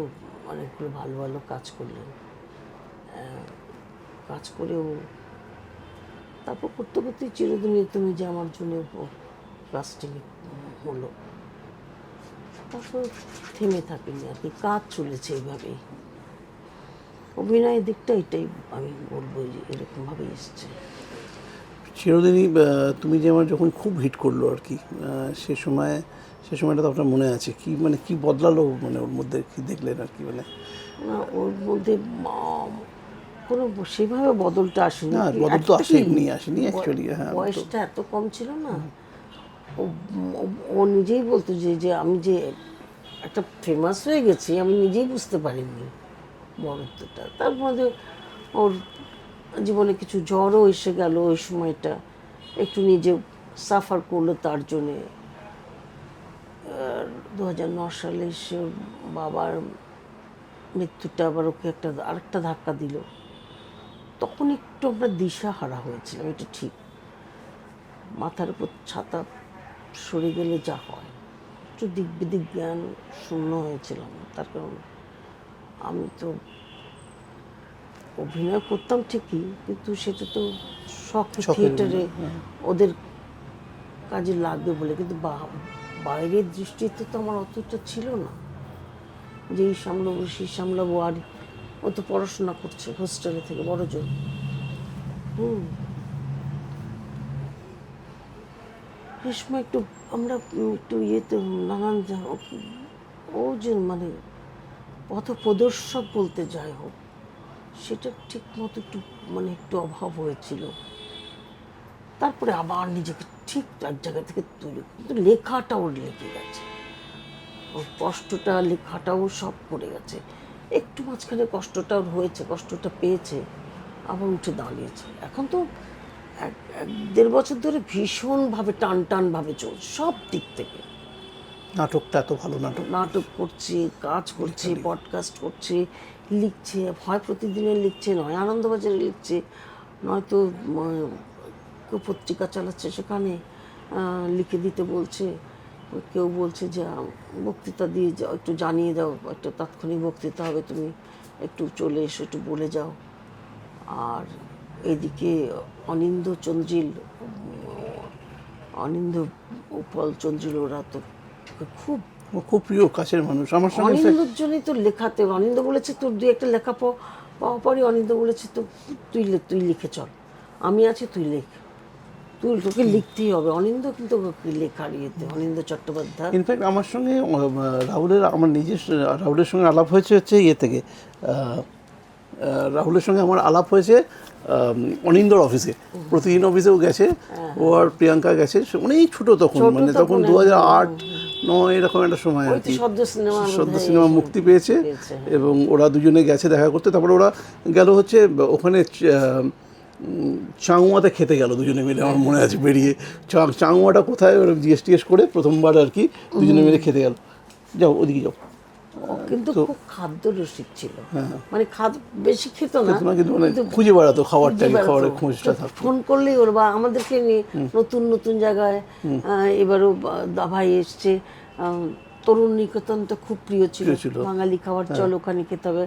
অনেকগুলো ভালো ভালো কাজ করলেন। কাজ করেও তারপর করতে করতে চিরদিনই তুমি যে আমার জন্য কাস্টিং হলো। তারপর থেমে থাকিনি আর কি, কাজ চলেছে এইভাবেই। অভিনয়ের দিকটা এটাই আমি বলবো যে এরকমভাবেই এসছে। চিরদিনই তুমি যে আমার যখন খুব হিট করলো আর কি, সে সময়টা তো আপনার মনে আছে কি, মানে কি বদলালো, মানে ওর মধ্যে কি দেখলেন আর কি? মানে না, ওর মধ্যে কোনো সেভাবে বদলটা আসেনি। না, বদল তো আসেনি অ্যাকচুয়ালি। হ্যাঁ, বয়সটা এত কম ছিল না। ও নিজেই বলতো যে আমি যে একটা ফেমাস হয়ে গেছি আমি নিজেই বুঝতে পারিনি বড়ত্বটা। তার মধ্যে ওর জীবনে কিছু জ্বরও এসে গেল ওই সময়টা, একটু নিজে সাফার করলো তার জন্যে। 2009 সালে সে ওর বাবার মৃত্যুটা আবার ওকে আরেকটা ধাক্কা দিল। তখন একটু আমরা দিশাহারা হয়েছিলাম, এটা ঠিক। মাথার উপর ছাতা সরে গেলে যা হয়, একটু দিক বিদিক জ্ঞান শূন্য হয়েছিলাম। তার কারণ আমি তো অভিনয় করতাম ঠিকই, কিন্তু সেটা তো শখ থিয়েটারে ওদের কাজে লাগবে বলে, কিন্তু বাইরের দৃষ্টিতে তো আমার অতটা ছিল না যে এই সামলাবো সেই সামলাবো। আর ও তো পড়াশোনা করছে হোস্টেলে থেকে, বড় জোর। এই সময় একটু আমরা একটু ইয়েতে নানান ও যে মানে পথ প্রদর্শক বলতে যাই হোক, সেটা ঠিক মতো একটু একটু অভাব হয়েছিল। তারপরে আবার নিজেকে ঠিক এক জায়গা থেকে তুলে, কিন্তু লেখাটা ওর লেগে গেছে, ওর কষ্টটা লেখাটাও সব পড়ে গেছে। একটু মাঝখানে কষ্টটা ওর হয়েছে, কষ্টটা পেয়েছে, আবার উঠে দাঁড়িয়েছে। এখন তো 1-1.5 বছর ধরে ভীষণভাবে টানভাবে চলছে সব দিক থেকে। নাটকটা এত ভালো নাটক করছে, কাজ করছে, পডকাস্ট করছে, লিখছে, হয় প্রতিদিনের লিখছে, নয় আনন্দবাজারে লিখছে, নয়তো কেউ পত্রিকা চালাচ্ছে সেখানে লিখে দিতে বলছে। কেউ বলছে যে বক্তৃতা দিয়ে যাও, একটু জানিয়ে দাও, একটা তাৎক্ষণিক বক্তৃতা হবে, তুমি একটু চলে এসো, একটু বলে যাও। আর এদিকে অনিন্দ উপাল চন্দ্রিল ওরা তো খুব প্রিয় কাছের মানুষ আমার সঙ্গে। অনিন্দর জন্যই তো লেখাতে, অনিন্দ বলেছে তোর 2-1 লেখা পাওয়া পরই অনিন্দ বলেছে তো তুই লিখে চল, আমি আছি, তুই লেখ, তোকে লিখতেই হবে। অনিন্দ কিন্তু লেখার ইয়েতে, অনিন্দ চট্টোপাধ্যায়। ইনফ্যাক্ট আমার সঙ্গে রাহুলের সঙ্গে আলাপ হয়েছে ইয়ে থেকে, রাহুলের সঙ্গে আমার আলাপ হয়েছে অনিন্দর অফিসে। প্রতিদিন অফিসেও গেছে ও, আর প্রিয়াঙ্কা গেছে। অনেক ছোট তখন, মানে তখন 2008-9 এরকম একটা সময় আর কি। সদ্য সিনেমা মুক্তি পেয়েছে এবং ওরা দুজনে গেছে দেখা করতে। তারপরে ওরা গেল হচ্ছে ওখানে চাংওয়াতে খেতে গেল দুজনে মিলে, আমার মনে আছে। বেরিয়ে চাংওয়াটা কোথায় ওরা জিজ্ঞেস করে প্রথমবার আর কি দুজনে মিলে খেতে গেল। যাও ওদিকে যাও। কিন্তু খুব খাদ্য রসিক ছিল, মানে বেশি খেত না, কিন্তু খুঁজে বেড়াতো খাবারের খোঁজটা থাকতো। ফোন করলেই ওর বা আমাদেরকে নিয়ে নতুন নতুন জায়গায়। এবারও দাভাই এসছে, তরুণ নিকেতন তো খুব প্রিয় ছিল, বাঙালি খাবার, চল ওখানে খেতে হবে।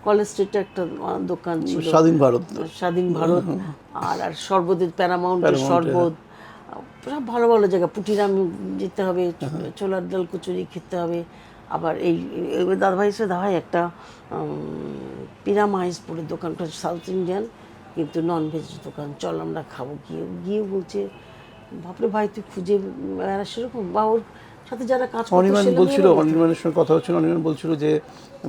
কলেজ স্ট্রিটে একটা দোকান ছিল, স্বাধীন ভারত। আর শরবতের প্যারামাউন্টের শরবত, সব ভালো ভালো জায়গা। পুটিরাম যেতে হবে, ছোলার ডাল কচুরি খেতে হবে। আবার এই দাদাভাই এসে দাদাভাই একটা পিরামাইজপুরের দোকানটা সাউথ ইন্ডিয়ান কিন্তু ননভেজ দোকান, চল আমরা খাবো। গিয়ে বলছে বাপরে ভাই তুই খুঁজে বেড়া সেরকম। বা ওর সাথে যারা কাজ করতো, অনির্বাণের সঙ্গে কথা হচ্ছিল, অনির্বাণ বলছিল যে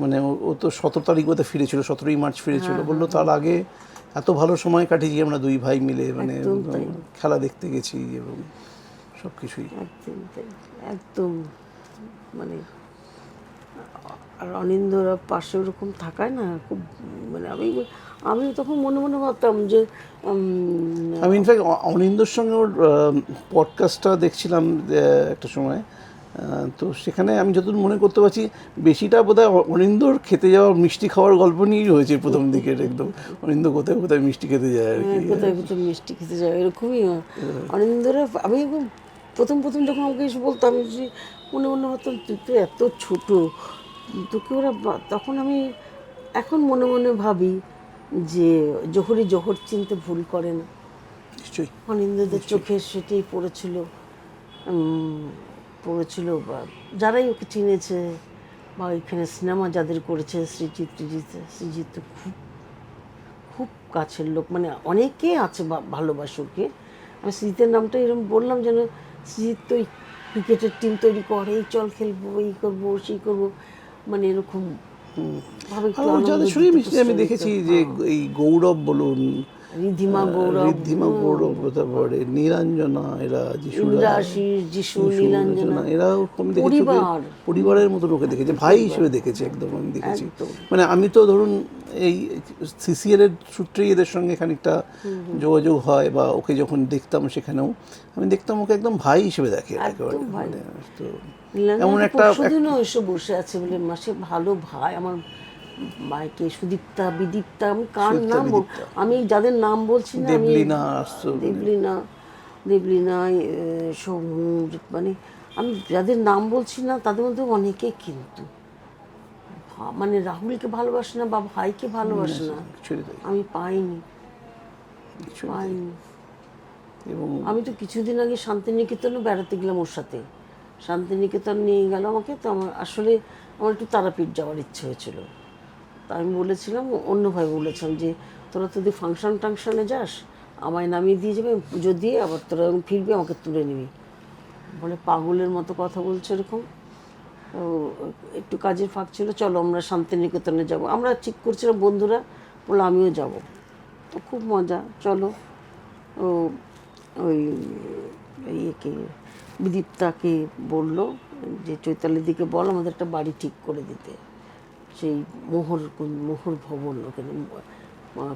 মানে ও তো 17 তারিখ বোধহয় ফিরেছিল, 17ই মার্চ ফিরেছিল। বললো তার আগে এত ভালো সময় কাটিয়েছি আমরা দুই ভাই মিলে, মানে খেলা দেখতে গেছি এবং সব কিছুই একদম মানে আর অনিন্দরা পাশে ওরকম থাকায় না খুব, মানে আমি তখন মনে মনে ভাবতাম যে আমি ইনফ্যাক্ট অনিন্দর সঙ্গে ওর পডকাস্টটা দেখছিলাম একটা সময়, তো সেখানে আমি যতদূর মনে করতে পারছি বেশিটা বোধহয় অনিন্দর খেতে যাওয়ার মিষ্টি খাওয়ার গল্প নিয়েই হয়েছে প্রথম দিকের, একদম অনিন্দ কোথায় কোথায় মিষ্টি খেতে যায় আর কি। কোথায় কোথায় মিষ্টি খেতে যায় এরকমই অনিন্দরা। আমি একদম প্রথম প্রথম যখন আমাকে এসে বলতাম, যে মনে মনে ভাবতাম তুই তো এত ছোটো, তোকে ওরা তখন আমি এখন মনে মনে ভাবি যে জোহরই জোহর চিনতে ভুল করে না। নিশ্চয়ই অনিন্দদের চোখে সেটাই পড়েছিল, পড়েছিল। বা যারাই ওকে চিনেছে বা এখানে সিনেমা যাদের করেছে, সৃজিত তো খুব খুব কাছের লোক, মানে অনেকেই আছে ভালোবাসে ওকে। আমি সৃজিতের নামটা এরকম বললাম যেন সৃজিত তো ক্রিকেটের টিম তৈরি করে, এই চল খেলবো, এই করবো, সেই করবো, মানে এরকম ভাবে একটু আর ওর আনন্দ যাদের দিতে সঙ্গে মিশতে আমি প্রশ্রয় দেখেছি দিত। যে এই গৌরব বলুন, ঋদ্ধিমা গৌরব, তারপরে নীলাঞ্জনা, এরা যিশুরা, ইন্দ্রাশিস, যিশু, নীলাঞ্জনা, এরাও আমি দেখেছি ওকে পরিবার, পরিবারের মতো লোকে দেখেছি, ভাই হিসেবে দেখেছি একদম আমি দেখেছি। একদম। মানে আমি তো ধরুন এই সিসিএল এর সূত্রেই এদের সঙ্গে খানিকটা যোগাযোগ হয়, বা ওকে যখন দেখতাম সেখানেও আমি দেখতাম ওকে একদম ভাই হিসেবে দেখে একেবারে। একদম ভাই। মানে তো নীলাঞ্জনা এমন তো একটা পরশুদিনও এসে বসে আছে বলে, মাসে ভালো ভাই আমার মাইকে, সুদীপ্তা, বিদীপ্তা, আমি কার সুদীপ্তা, নাম বিদীপ্তা। আমি যাদের নাম বলছি না, আমি দেবলীনা আসতো, দেবলীনা, সৌমুর, মানে আমি যাদের নাম বলছি না তাদের মধ্যে অনেকে কিন্তু মানে রাহুলকে ভালোবাসে না বা ভাইকে ভালোবাসে না, actually তাই, আমি পাইনি। actually তাই। এবং আমি তো কিছুদিন আগে শান্তিনিকেতনে বেড়াতে গেলাম ওর সাথে, শান্তিনিকেতন নিয়ে গেল আমাকে। তো আমার আসলে আমার একটু তারাপীঠ যাওয়ার ইচ্ছে হয়েছিল। তা আমি বলেছিলাম, অন্যভাবে বলেছিলাম যে তোরা যদি ফাংশন টাংশনে যাস আমায় নামিয়ে দিয়ে যাবে, পুজো দিয়ে আবার তোরা যখন ফিরবি আমাকে তুলে নিবি। বলে পাগলের মতো কথা বলছে এরকম। তো একটু কাজের ফাঁক ছিল, চলো আমরা শান্তিনিকেতনে যাব। আমরা ঠিক করছিলাম বন্ধুরা, বলে আমিও যাব। তো খুব মজা, চলো। ও ওই ইয়েকে, বিদীপ্তাকে বললো যে চৈতালির দিকে বল আমাদের একটা বাড়ি ঠিক করে দিতে, সেই মোহর ভবন ওখানে,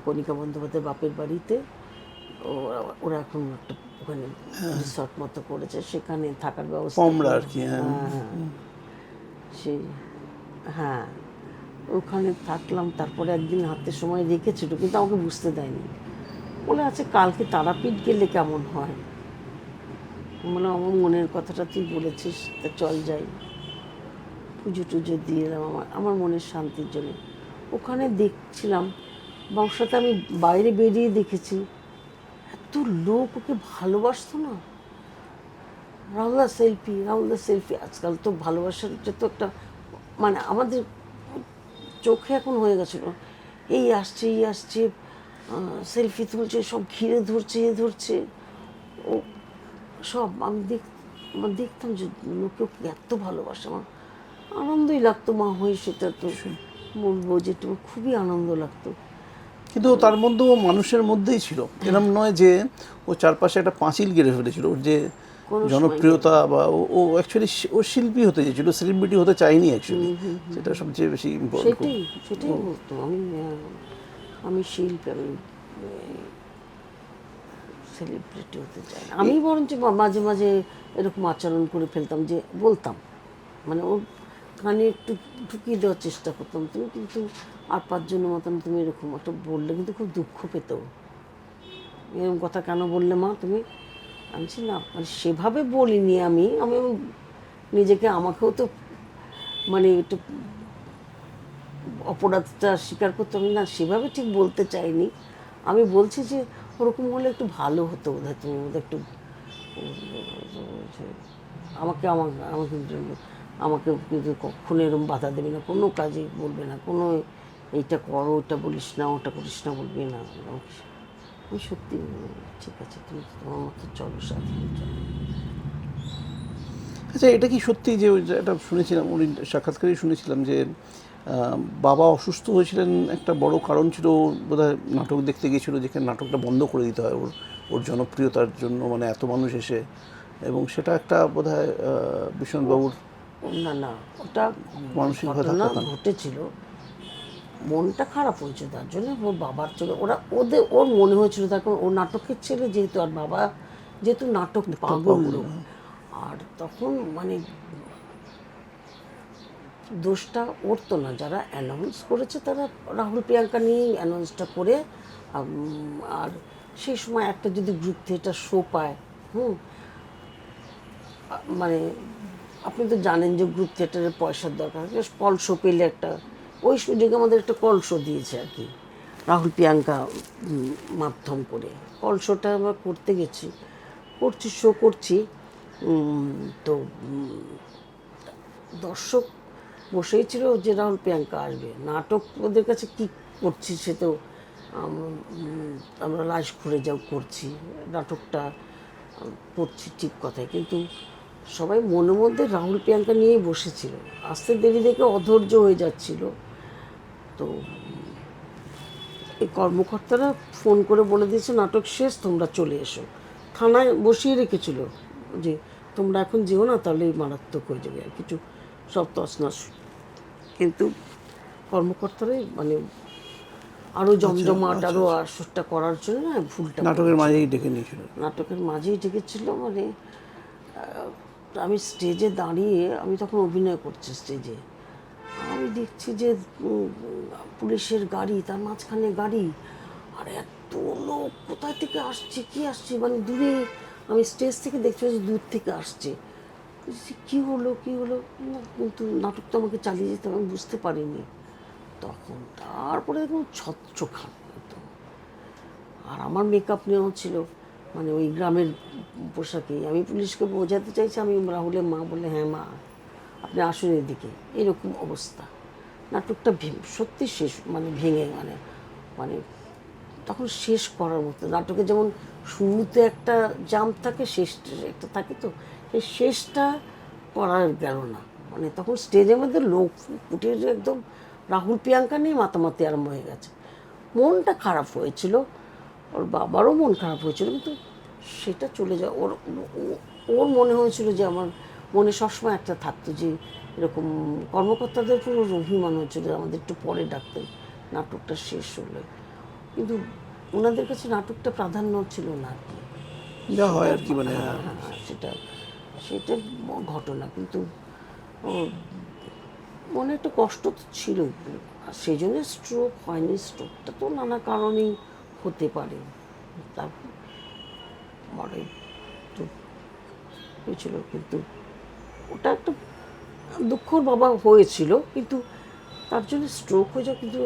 কণিকা বন্দ্যোপাধ্যায়ের বাপের বাড়িতে। ওরা এখন একটা ওখানে রিসর্ট মতো করেছে, সেখানে থাকার ব্যবস্থা কমরা আর কি। সেই, হ্যাঁ, ওখানে থাকলাম। তারপরে একদিন হাতে সময় রেখেছিল কিন্তু আমাকে বুঝতে দেয়নি। বলে আছে কালকে তারাপীঠ গেলে কেমন হয়। মানে আমার মনের কথাটা তুই বলেছিস, তা চল যাই। পুজো টুজো দিয়ে এলাম আমার মনের শান্তির জন্য। ওখানে দেখছিলাম বংশাতে, আমি বাইরে বেরিয়ে দেখেছি এত লোক ওকে ভালোবাসতো না। রাহুলদা সেলফি, আজকাল তো ভালোবাসার তো একটা, মানে আমাদের চোখে এখন হয়ে গেছিলো, এই আসছে সেলফি তুলছে, সব ঘিরে ধরছে, ধরছে ও সব। আমি দেখতাম যে লোকে ওকে এত ভালোবাসে, আমার আনন্দই লাগতো মা হয়ে। সেটা তো বলবো যে খুবই আনন্দ লাগতো। কিন্তু তার মধ্যেও মানুষের মধ্যেই ছিল, এরকম নয় যে ও চারপাশে একটা পাঁচিল গেড়ে ফেলেছিল। ওর যে জনপ্রিয়তা, বা ও অ্যাকচুয়ালি ও শিল্পী হতে চেয়েছিল, সেলিব্রিটি হতে চায়নি অ্যাকচুয়ালি, সেটা সবচেয়ে বেশি ইম্পর্টেন্ট। সেটাই বলতো, আমি শিল্পী, আমি সেলিব্রিটি হতে চাই না। আমি বরঞ্চ মাঝে মাঝে এরকম আচরণ করে ফেলতাম, যে বলতাম, মানে ওর কানে একটু ঢুকিয়ে দেওয়ার চেষ্টা করতাম, তুমি কিন্তু আর 5 জনের মতন তুমি এরকম একটা বললে কিন্তু খুব দুঃখ পেত। এরকম কথা কেন বললে মা তুমি? আমি না, মানে সেভাবে বলিনি। আমি নিজেকে, আমাকেও তো মানে একটু অপরাধটা স্বীকার করতে হবে না, সেভাবে ঠিক বলতে চাইনি। আমি বলছি যে ওরকম হলে একটু ভালো হতো বোধহয়, তুমি বোধহয় একটু আমাকে আমাকে কিন্তু কখনো এরকম বাধা দেবে না, কোনো কাজে বলবে না, কোনো এইটা করো, ওটা বলিস না, ওটা করিস না বলবে না। আমি সত্যি, ঠিক আছে তুমি তোমার মতো চলো, সাথে চলো। আচ্ছা, এটা কি সত্যি যে এটা শুনেছিলাম ওর সাক্ষাৎকারেই শুনেছিলাম যে বাবা অসুস্থ হয়েছিলেন, একটা বড় কারণ ছিল বোধহয় নাটক দেখতে গিয়েছিল, যেখানে নাটকটা বন্ধ করে দিতে হয় ওর জনপ্রিয়তার জন্য, মানে এত মানুষ এসে, এবং সেটা একটা বোধহয় ভীষণবাবুর না না, ওটা মানসিক ঘটনা ঘটেছিল, মনটা খারাপ হয়েছে তার জন্য। ওর বাবার চলে ওর মনে হয়েছিল, তখন ও নাটকের ছেলে যেহেতু, আর বাবা যেহেতু নাটক পাগল লোক, আর তখন মানে দোষটা ওর তো না, যারা অ্যানাউন্স করেছে তারা রাহুল প্রিয়াঙ্কা নিয়েই অ্যানাউন্সটা করে। আর সেই সময় একটা যদি গ্রুপ থিয়েটার শো পায়, মানে আপনি তো জানেন যে গ্রুপ থিয়েটারের পয়সার দরকার, কল শো পেলে একটা, ওই সুযোগে আমাদের একটা কল শো দিয়েছে আর কি, রাহুল প্রিয়াঙ্কা মাধ্যম করে কল শোটা আমরা করতে গেছি, শো করছি। তো দর্শক বসেই ছিল যে রাহুল প্রিয়াঙ্কা আসবে, নাটক ওদের কাছে কী করছি সে তো আমরা লাশ ঘুরে যাও করছি, নাটকটা করছি ঠিক কথাই, কিন্তু সবাই মনের মধ্যে রাহুল প্রিয়াঙ্কা নিয়েই বসেছিল। আসতে দেরি দেখে অধৈর্য হয়ে যাচ্ছিল। তো এই কর্মকর্তারা ফোন করে বলে দিয়েছে নাটক শেষ, তোমরা চলে এসো। থানায় বসিয়ে রেখেছিল যে তোমরা এখন যেও না, তাহলে মারাত্মক হয়ে যাবে আর কিছু, সব তছনছ। কিন্তু কর্মকর্তারাই মানে আরও জমজমাট, আরও আসরটা করার জন্য না ভুলটা নাটকের মাঝেই ডেকে নিয়েছিল। নাটকের মাঝেই ডেকেছিল। মানে আমি স্টেজে দাঁড়িয়ে, আমি তখন অভিনয় করছি স্টেজে, আমি দেখছি যে পুলিশের গাড়ি, তার মাঝখানে গাড়ি, আর এত লোক কোথায় থেকে আসছে, কি আসছে, মানে দূরে, আমি স্টেজ থেকে দেখছি যে দূর থেকে আসছে। কী হলো কী হলো, কিন্তু নাটকটা আমাকে চালিয়ে যেতে আমি বুঝতে পারিনি তখন। তারপরে দেখুন ছত্রখান একদম। আর আমার মেকআপ নেওয়া ছিল মানে ওই গ্রামের পোশাকেই। আমি পুলিশকে বোঝাতে চাইছি আমি রাহুলের মা, বলে হ্যাঁ মা আপনি আসুন এদিকে, এরকম অবস্থা। নাটকটা সত্যি শেষ, মানে ভেঙে, মানে মানে তখন শেষ করার মতো। নাটকে যেমন শুরুতে একটা জাম্প থাকে, শেষ একটা থাকে, তো সেই শেষটা করা গেল না। মানে তখন স্টেজের মধ্যে লোক ফুটে একদম রাহুল প্রিয়াঙ্কা নিয়ে মাতামাতি আরম্ভ হয়ে গেছে। মনটা খারাপ হয়েছিল, ওর বাবারও মন খারাপ হয়েছিল, কিন্তু সেটা চলে যায়। ওর মনে হয়েছিল যে আমার মনে সবসময় একটা থাকতো যে এরকম কর্মকর্তাদের পুরো অভিমান হয়েছিল আমাদের একটু পরে ডাকতেন নাটকটা শেষ হলে, কিন্তু ওনাদের কাছে নাটকটা প্রাধান্য ছিল না আর কি, যা হয় আর কি, মানে সেটা সেটা ঘটনা। কিন্তু মনে একটা কষ্ট তো ছিল, আর সেই জন্য স্ট্রোক হয়নি। স্ট্রোকটা তো নানা কারণেই হতে পারে, তার মানে তো হয়েছিল, কিন্তু ওটা একটা দুঃখর বাবা হয়েছিল, কিন্তু তার জন্য স্ট্রোক হয়ে যাওয়া, কিন্তু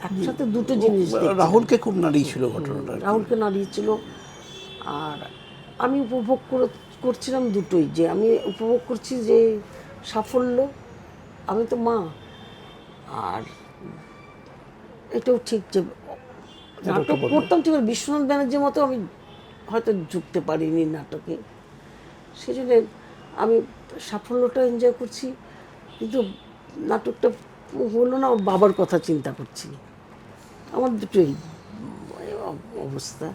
একসাথে দুটো জিনিস রাহুলকে খুব নাড়িয়েছিল ঘটনাটা। রাহুলকে নাড়িয়েছিল। আর আমি উপভোগ করছিলাম দুটোই, যে আমি উপভোগ করছি যে সাফল্য, আমি তো মা, আর এটাও ঠিক যে নাটক করতাম ঠিক, বিশ্বনাথ ব্যানার্জির মতো আমি হয়তো ঝুঁকতে পারিনি নাটকে, সেই জন্য আমি সাফল্যটা এনজয় করছি, কিন্তু নাটকটা হলো না, ওর বাবার কথা চিন্তা করছি। আমার দুটোই অবস্থা।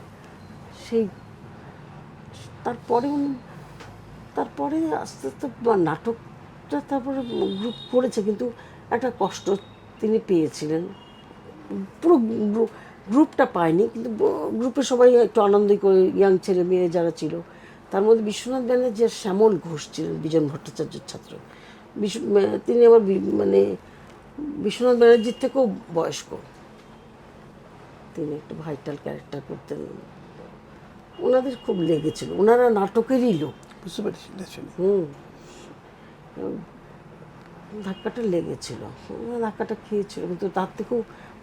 সেই তারপরে তারপরে আস্তে আস্তে নাটকটা তারপরে গ্রুপ করেছে, কিন্তু একটা কষ্ট তিনি পেয়েছিলেন। পুরো গ্রুপটা পায়নি, কিন্তু গ্রুপে সবাই একটু আনন্দই করে, ইয়াং ছেলে মেয়ে যারা ছিল, তার মধ্যে বিশ্বনাথ ব্যানার্জি আর শ্যামল ঘোষ ছিলেন বিজন ভট্টাচার্যের ছাত্র। তিনি আবার মানে বিশ্বনাথ ব্যানার্জির থেকেও বয়স্ক, তিনি একটা ভাইটাল ক্যারেক্টার করতেন। ওনাদের খুব লেগেছিল, ওনারা নাটকেরই লোক, বুঝতে পারছি। ধাক্কাটা লেগেছিল, ধাক্কাটা খেয়েছিল, কিন্তু তার থেকেও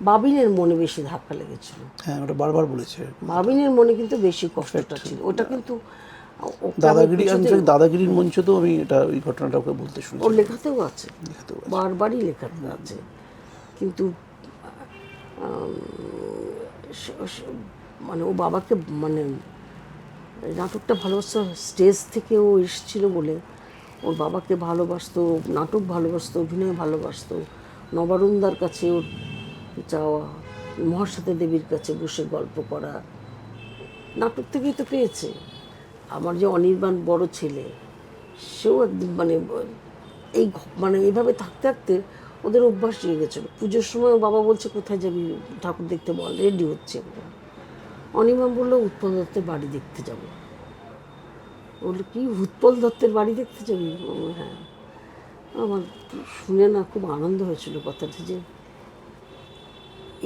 বাবিনের মনে বেশি ধাক্কা লেগেছিল। হ্যাঁ, ওটা বারবার বলেছে। বাবিনের মনে কিন্তু বেশি কষ্টটা ছিল, ওটা কিন্তু দাদাগিরির মঞ্চেও আমি এটা ওই ঘটনাটা ওকে বলতে শুনেছি। ওর লেখাতেও আছে, বারবারই লেখাতে আছে। কিন্তু মানে ও বাবাকে, মানে নাটকটা ভালোবাসতো, স্টেজ থেকে ও এসেছিল বলে ওর বাবাকে ভালোবাসতো, নাটক ভালোবাসতো, অভিনয় ভালোবাসতো। নবারুণদার কাছে ওর যাওয়া, মহাশ্বেতা দেবীর কাছে বসে গল্প করা, নাটক থেকেই তো পেয়েছে। আমার যে অনির্বাণ বড় ছেলে, সেও একদিন মানে এই মানে এইভাবে থাকতে থাকতে ওদের অভ্যাস হয়ে গেছিলো। পুজোর সময় বাবা বলছে কোথায় যাবি ঠাকুর দেখতে, বল, রেডি হচ্ছে একদম। অনিমা বললো উৎপল দত্তের বাড়ি দেখতে যাবো। বললো কি, উৎপল দত্তের বাড়ি দেখতে যাবি? হ্যাঁ। আমার শুনে না খুব আনন্দ হয়েছিল কথাটা, যে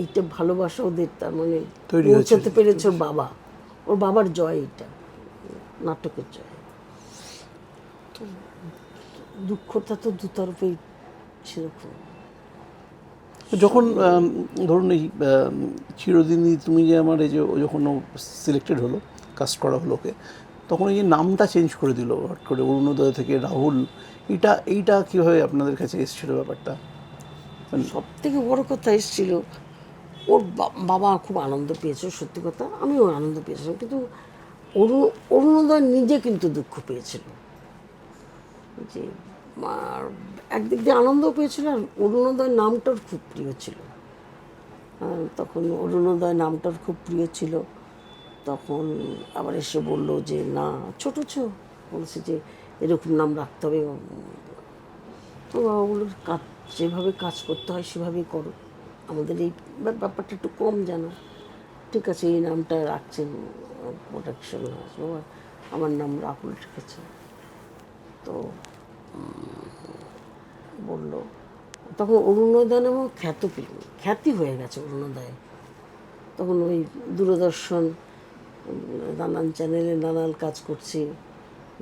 এইটা ভালোবাসা ওদের, তার মানে তৈরি হয়েছে। পৌঁছাতে পেরেছে ওর বাবা, ওর বাবার জয়, এটা নাটকের জয়। তো দুঃখটা তো দুতরফেই সেরকম। যখন ধরুন এই চিরদিনই তুমি যে আমার, এই যে ও যখন সিলেক্টেড হলো, কাস্ট করা হলো ওকে, তখন এই যে নামটা চেঞ্জ করে দিল হট করে অরুণোদয় থেকে রাহুল, এইটা কীভাবে আপনাদের কাছে এসেছিল ব্যাপারটা? সব থেকে বড় কথা এসেছিল, ওর বাবা খুব আনন্দ পেয়েছে, সত্যি কথা, আমিও আনন্দ পেয়েছিলাম, কিন্তু অরুণোদয় নিজে কিন্তু দুঃখ পেয়েছিল, যে আর একদিক দিয়ে আনন্দও পেয়েছিল, আর অরুণোদয় নামটার খুব প্রিয় ছিল। তখন অরুণোদয় নামটার খুব প্রিয় ছিল। তখন আবার এসে বললো যে না, ছোট বলছে যে এরকম নাম রাখতে হবে। তো বাবা বললো কাজ, যেভাবে কাজ করতে হয় সেভাবেই করো, আমাদের এই ব্যাপারটা একটু কম জানো, ঠিক আছে এই নামটা রাখছেন প্রোটেকশন। বাবা আমার নাম রাহুল রেখেছে। তো বললো, তখন অরুণোদয় নামও খ্যাতি হয়ে গেছে অরুণোদয়। তখন ওই দূরদর্শন নানান চ্যানেলে নানান কাজ করছে,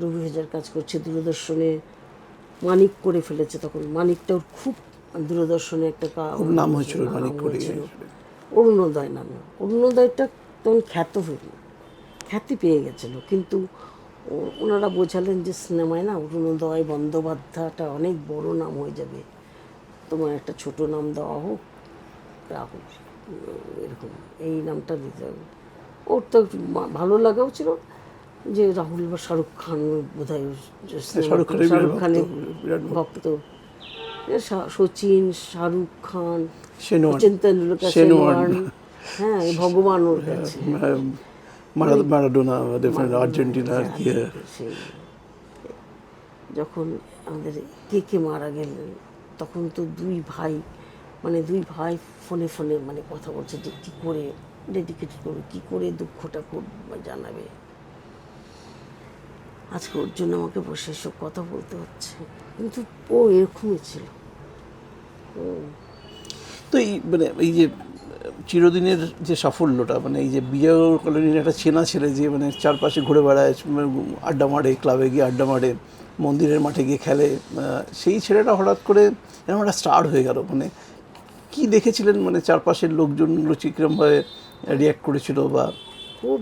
রবি হাজার কাজ করছে, দূরদর্শনে মানিক করে ফেলেছে। তখন মানিকটাও খুব দূরদর্শনে একটা নাম হয়েছিল, মানিক করে অরুণোদয় নামে। অরুণোদয়টা তখন খ্যাতি পেয়ে গেছিলো, কিন্তু ওনারা বোঝালেন যে সিনেমায় না অরুণোদয় বন্দ্যোপাধ্যায়টা অনেক বড় নাম হয়ে যাবে, তোমার একটা ছোট নাম দেওয়া হোক, রাহুল, এরকম এই নামটা দিতে হবে। ওর তো ভালো লাগাও ছিল যে রাহুল বা শাহরুখ খান বোধ হয়, শাহরুখ খানের ভক্ত, সচিন, শাহরুখ খান, সচিন তেন্ডুলকার, হ্যাঁ ভগবান ওর কাছে, মারাডোনা, আর্জেন্টিনা। সেই যখন আমাদের কে মারা গেলেন, তখন তো দুই ভাই ফোনে মানে কথা বলছে যে কী করে ডেডিকেট করবে, কী করে দুঃখটা জানাবে। আজকে ওর জন্য আমাকে বসে এসব কথা বলতে হচ্ছে, কিন্তু ও এরকমই ছিল। তো এই যে চিরদিনের যে সাফল্যটা, মানে এই যে বিজয় কলোনির একটা চেনা ছেলে যে মানে চারপাশে ঘুরে বেড়ায়, আড্ডা মারে, ক্লাবে গিয়ে আড্ডা মারে, মন্দিরের মাঠে গিয়ে খেলে, সেই ছেলেটা হঠাৎ করে এরকম একটা স্টার হয়ে গেল। মানে কি দেখেছিলেন, মানে চারপাশের লোকজনগুলো কিরকমভাবে রিয়াক্ট করেছিল? বা খুব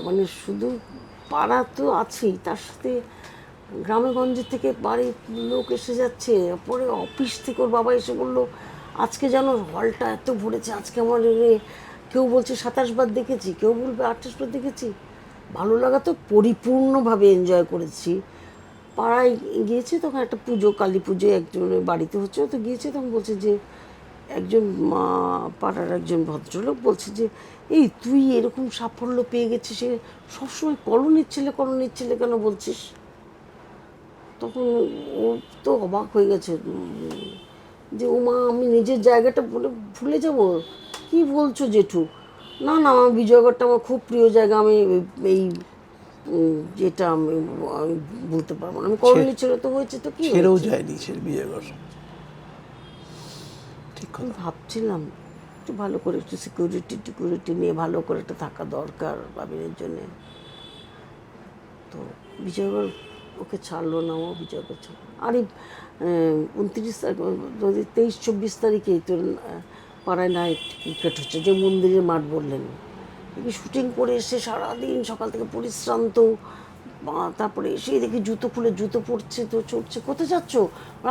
মানে শুধু পাড়া তো আছেই, তার সাথে গ্রামে গঞ্জে থেকে বাড়ির লোক এসে যাচ্ছে, পরে অফিস থেকে ওর বাবা এসে বললো আজকে যেন হলটা এত ভরেছে, আজকে আমার কেউ বলছে 27 বার দেখেছি, কেউ বলবে 28 বার দেখেছি। ভালো লাগা তো পরিপূর্ণভাবে এনজয় করেছি। পাড়ায় গিয়েছে, তখন একটা পুজো, কালী পুজো একজনের বাড়িতে হচ্ছে, তো গিয়েছে, তখন বলছে যে একজন পাড়ার একজন ভদ্রলোক বলছে যে এই তুই এরকম সাফল্য পেয়ে গেছিস, সে সবসময় কলোনির ছেলে কেন বলছিস? তখন ও তো অবাক হয়ে গেছে যে ও মা, আমি নিজের জায়গাটা ভুলে যাব? কি বলছো জেঠু? না আমার বিজয়গড়টা আমার খুব প্রিয় জায়গা, আমি এই যেটা আমি বলতে পারবো না, আমি কলোনির ছেলে তো হয়েছে, তো কি ছেড়েও যায়নি সে বিজয়গড়। ঠিক কথা। ভাবছিলাম একটু ভালো করে একটু সিকিউরিটি নিয়ে ভালো করে একটা থাকা দরকার বাবিনের জন্যে। তো বিজয়গড় ওকে ছাড়লো না, ও বিজয়গড় ছাড়লো। আর এই 29 তারিখ, 23-24 তারিখেই তোর পাড়ায় নাইট ক্রিকেট হচ্ছে, যে মন্দিরের মাঠ বললেন, শুটিং করে এসে সারাদিন সকাল থেকে পরিশ্রান্ত, তারপরে এসেই দেখি জুতো খুলে জুতো পড়ছে, তো চড়ছে। কোথায় যাচ্ছ?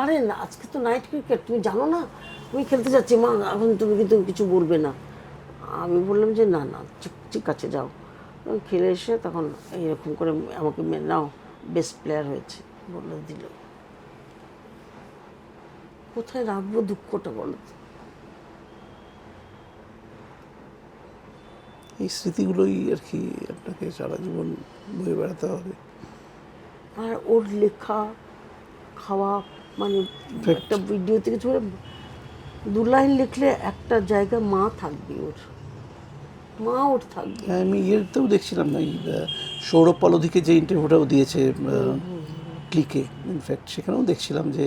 আরে আজকে তো নাইট ক্রিকেট, তুমি জানো না? আমি খেলতে যাচ্ছি মা, এখন তুমি কিন্তু কিছু বলবে না। আমি বললাম যে না ঠিক আছে যাও। খেলে এসে তখন এইরকম করে আমাকে নাও, বেস্ট প্লেয়ার হয়েছে বলে দিল। কোথায় রাখবো দুঃখটা বলো? এই স্মৃতিগুলোই আর কি আপনাকে সারা জীবন বয়ে বেড়াতে হবে। আর ওর লেখা, খাওয়া, মানে একটা ভিডিওতে কিছু 2 লাইন লিখলে একটা জায়গা মা থাকবে, মা ওর থাকবে। হ্যাঁ, আমি ইয়েতেও দেখছিলাম না, এই সৌরভ পলধিকে যে ইন্টারভিউটাও দিয়েছে ক্লিকে, ইনফ্যাক্ট সেখানেও দেখছিলাম যে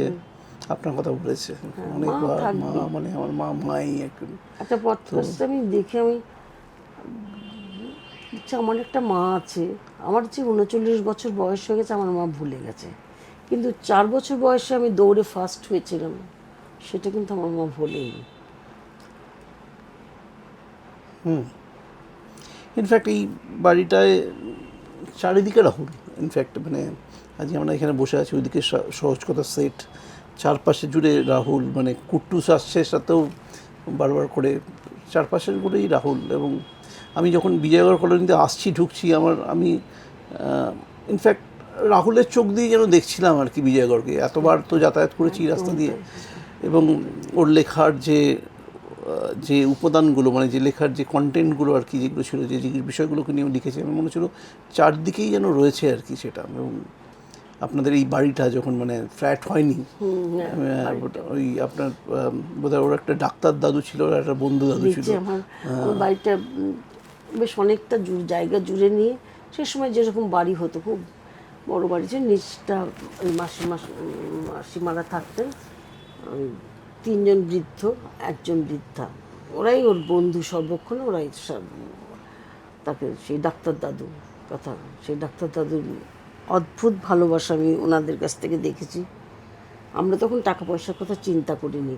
আপনার কথা বলেছে অনেকবার, মা মানে আমার মাই একজন। একটা পডকাস্ট আমি দেখে আমি আচ্ছা, আমার একটা মা আছে, আমার যে 39 বছর বয়স হয়ে গেছে, আমার মা ভুলে গেছে, কিন্তু 4 বছর বয়সে আমি দৌড়ে ফার্স্ট হয়েছিলাম, সেটা কিন্তু আমার মা ভোলেনি। ইনফ্যাক্ট এই বাড়িটায় চারিদিকে রাহুল, ইনফ্যাক্ট মানে আজকে আমরা এখানে বসে আছি, ওইদিকে সহজ কথা সেট, চারপাশে জুড়ে রাহুল, মানে কুট্টুস আসছে সাথেও বারবার করে চারপাশের করেই রাহুল। এবং আমি যখন বিজয়গড় কলোনিতে আসছি, ঢুকছি, আমি ইনফ্যাক্ট রাহুলের চোখ দিয়ে যেন দেখছিলাম আর কি বিজয়গড়কে। এতবার তো যাতায়াত করেছি এই রাস্তা দিয়ে, এবং ওর লেখার যে উপাদানগুলো, মানে যে লেখার যে কন্টেন্টগুলো আর কি, যেগুলো ছিল, যে বিষয়গুলোকে নিয়ে লিখেছে, আমার মনে ছিল চারদিকেই যেন রয়েছে আর কি সেটা। এবং আপনাদের এই বাড়িটা যখন মানে ফ্ল্যাট হয়নি, ওই আপনার বোধহয় ওর একটা ডাক্তার দাদু ছিল, ওর একটা বন্ধু দাদু ছিল। আমার বাড়িটা বেশ অনেকটা জায়গা জুড়ে নিয়ে, সে সময় যেরকম বাড়ি হতো, খুব বড় বাড়ি ছিল, নিচটা ওই মাসিমারা থাকতেন, 3জন বৃদ্ধ, 1জন বৃদ্ধা, ওরাই ওর বন্ধু সর্বক্ষণ, ওরাই তাকে, সেই ডাক্তার দাদু কথা, সেই ডাক্তার দাদুর অদ্ভুত ভালোবাসা আমি ওনাদের কাছ থেকে দেখেছি। আমরা তখন টাকা পয়সার কথা চিন্তা করিনি,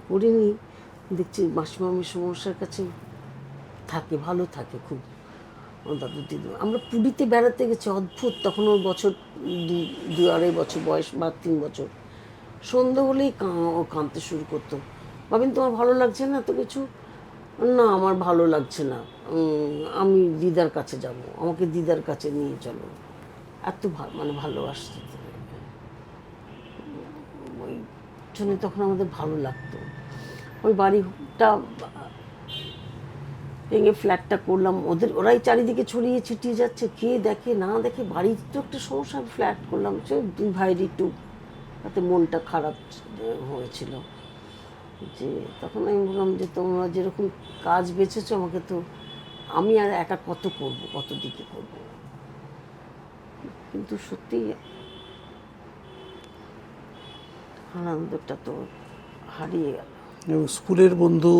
দেখছি মাসিমামির সমস্যার কাছে থাকে, ভালো থাকে খুব দাদু দিদু। আমরা পুরীতে বেড়াতে গেছি, অদ্ভুত, তখন ওর বছর 2-2.5 বছর বয়স বা 3 বছর, সন্ধ্যে হলেই ও কাঁদতে শুরু করতো। ভাবেন তোমার ভালো লাগছে না তো কিছু? না আমার ভালো লাগছে না, আমি দিদার কাছে যাব, আমাকে দিদার কাছে নিয়ে চলো। এত মানে ভালোবাসতো, ওই জন্য তখন আমাদের ভালো লাগতো। ওই বাড়িটা ভেঙে ফ্ল্যাটটা করলাম, ওরাই চারিদিকে ছড়িয়ে ছিটিয়ে যাচ্ছে, কে দেখে না দেখে, বাড়ির তো একটা সমস্যা, ফ্ল্যাট করলাম, সে 2 ভাইয়ের একটু তাতে মনটা খারাপ হয়েছিল। যে তখন আমি বললাম যে তোমরা যেরকম কাজ বেছেছো, আমাকে তো, আমি আর একা কত করব, কত দিকে করব, কিন্তু সত্যি আনন্দটা তো হারিয়ে গেল। এবং স্কুলের বন্ধু,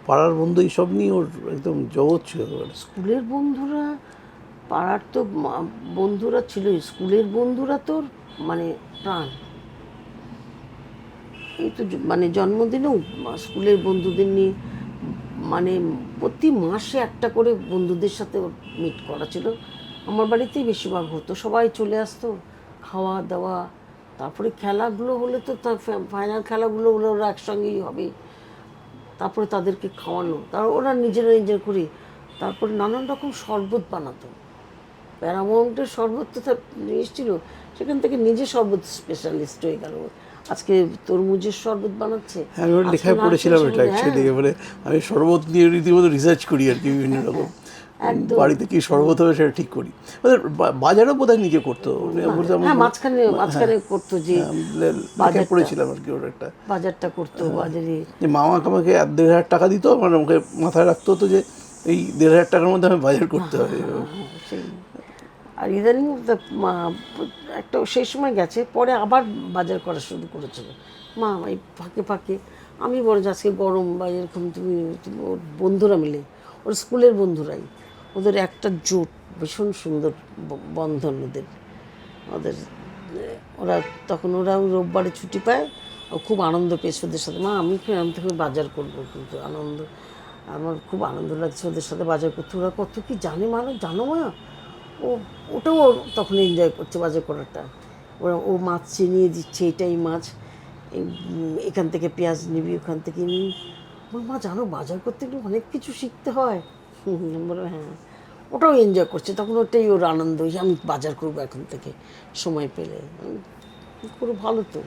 পাড়ার বন্ধু, এইসব নিয়ে ওর একদম জগৎ ছিল। স্কুলের বন্ধুরা, পাড়ার তো বন্ধুরা ছিল, স্কুলের বন্ধুরা তোর মানে প্রাণ। এই তো মানে জন্মদিনেও স্কুলের বন্ধুদের নিয়ে, মানে প্রতি মাসে একটা করে বন্ধুদের সাথে মিট করা ছিল। আমার বাড়িতেই বেশিরভাগ হতো, সবাই চলে আসতো, খাওয়া দাওয়া, তারপরে খেলাগুলো হলে তো তার ফাইনাল খেলাগুলো হলে ওরা একসঙ্গেই হবে, তারপরে তাদেরকে খাওয়ানো, ওরা নিজের করে, তারপরে নানান রকম শরবত বানাতো, প্যারামাউন্টের শরবত তো তার জিনিস ছিল, সেখান থেকে নিজে শরবত স্পেশালিস্ট হয়ে গেল। আজকে তরমুজের শরবত বানাচ্ছে, আমি ওর লেখায় পড়েছিলাম এটা অ্যাকচুয়ালি, মানে আমি শরবত নিয়ে রীতিমতো রিসার্চ করি আর কি, বিভিন্ন রকম বাড়িতে কি শরবত হবে সেটা ঠিক করি। বাজারও বোধহয় নিজে করতো, হ্যাঁ মাঝখানে করতো, যে পড়েছিলাম আর কি ওর একটা বাজারটা করতো, বাজারে যে মামা আমাকে 1,500 টাকা দিত, মানে আমাকে মাথায় রাখতে হতো যে এই 1,500 টাকার মধ্যে আমি বাজার করতে হবে। সেই আর ইদানিং একটা সেই সময় গেছে, পরে আবার বাজার করা শুরু করেছিল মা, এই ফাঁকে ফাঁকে। আমি বড় আজকে গরম বা এরকম, তুমি ওর বন্ধুরা মিলে, ওর স্কুলের বন্ধুরাই, ওদের একটা জোট, ভীষণ সুন্দর বন্ধন ওদের ওরা তখন ওরাও রোববারে ছুটি পায়, ও খুব আনন্দ পেয়েছে ওদের সাথে। মা আমি থেকে বাজার করবো, কিন্তু আনন্দ, আমার খুব আনন্দ লাগছে ওদের সাথে বাজার করতে, ওরা কত কি জানে, জানো মা, ওটাও তখন এনজয় করছে বাজার করাটা। ও মাছ চিনিয়ে দিচ্ছে, এটাই মাছ, এখান থেকে পেঁয়াজ নিবি, ওখান থেকে নিবি। মা জানো বাজার করতে গেলে অনেক কিছু শিখতে হয়। বলো হ্যাঁ, ওটাও এনজয় করছে তখন, ওটাই ওর আনন্দ, আমি বাজার করবো এখন থেকে সময় পেলে। পুরো ভালো তো,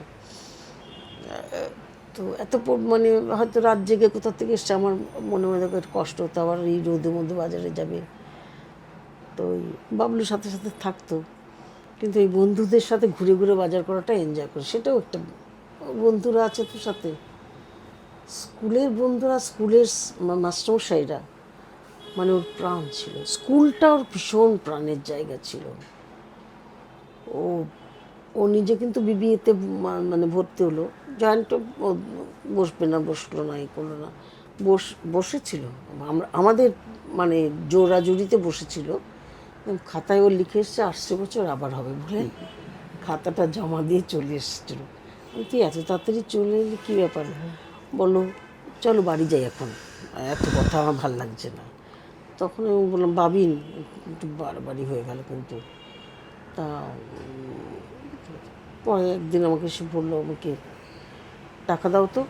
তো এত মানে হয়তো রাত জেগে কোথা থেকে এসছে, আমার মনে কষ্ট হতো, আবার এই রোদের মধ্যে বাজারে যাবে। তো ওই বাবলুর সাথে সাথে থাকতো, কিন্তু এই বন্ধুদের সাথে ঘুরে ঘুরে বাজার করাটা এনজয় করে, সেটাও একটা বন্ধুরা আছে তো সাথে, স্কুলের বন্ধুরা, স্কুলের মাস্টারমশাইরা, মানে ওর প্রাণ ছিল। স্কুলটা ওর ভীষণ প্রাণের জায়গা ছিল। ও ও নিজে কিন্তু বিবিএতে মানে ভর্তি হলো, জয়েন্ট বসবে না, বসলো না, এই করলো না, বসেছিল। আমাদের মানে জোরাজুরিতে বসেছিল। খাতায় ও লিখে এসছে 80 বছর আবার হবে বলে, খাতাটা জমা দিয়ে চলে এসেছিল। তুই এত তাড়াতাড়ি চলে এলি, কী ব্যাপার? বললো চলো বাড়ি যাই এখন, এত কথা আমার ভাল লাগছে না। তখন আমি বললাম বাবিন, একটু বাড়াবাড়ি হয়ে গেল কিন্তু। তা পরে একদিন আমাকে এসে বললো, আমাকে টাকা দাও তো,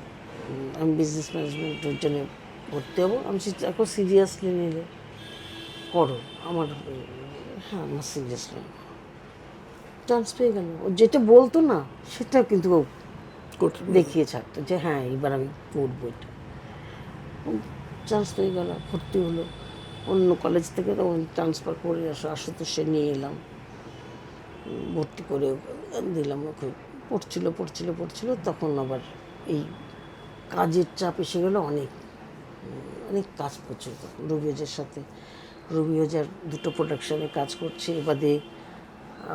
আমি বিজনেস ম্যানেজমেন্টের জন্য ভর্তি হবো। আমি এখন সিরিয়াসলি নিলে করো আমার। হ্যাঁ, আমার সিরিয়াসলি চান্স পেয়ে গেল। ও যেটা বলতো না সেটা কিন্তু ও দেখিয়ে ছাড়তো যে হ্যাঁ এবার আমি করবো এটা। চান্স পেয়ে গেল, ভর্তি হলো। অন্য কলেজ থেকে তখন ট্রান্সফার করে আশুতোষে নিয়ে এলাম, ভর্তি করে দিলাম। ওকে পড়ছিল। তখন আবার এই কাজের চাপ এসে গেলো, অনেক অনেক কাজ প্রচুর। রবিওজের সাথে, রবিওজার 2টো প্রোডাকশানে কাজ করছে, এবারে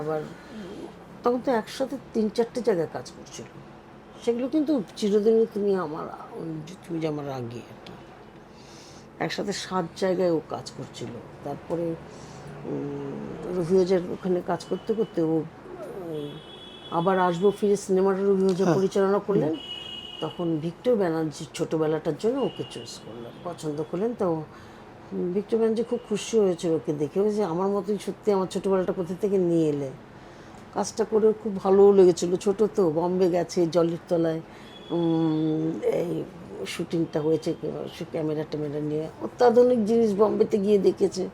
আবার তখন তো একসাথে 3-4টে জায়গায় কাজ করছিল। সেগুলো কিন্তু চিরদিনই তুমি যে আমার আগে আর কি, একসাথে 7 জায়গায় ও কাজ করছিল। তারপরে রবিওজার ওখানে কাজ করতে করতে ও আবার আসবো ফিরে সিনেমাটা রবিওজা পরিচালনা করলেন। তখন ভিক্টর ব্যানার্জি ছোটোবেলাটার জন্য ওকে চয়েস করলেন, পছন্দ করলেন। তো ভিক্টর ব্যানার্জি খুব খুশি হয়েছিল ওকে দেখে, যে আমার মতোই সত্যি আমার ছোটোবেলাটা কোথা থেকে নিয়ে এলে। কাজটা করে খুব ভালোও লেগেছিলো। ছোটো তো, বম্বে গেছে, জলের তলায় এই শুটিংটা হয়েছে, ক্যামেরা ট্যামেরা নিয়ে অত্যাধুনিক জিনিস বম্বেতে গিয়ে দেখেছে,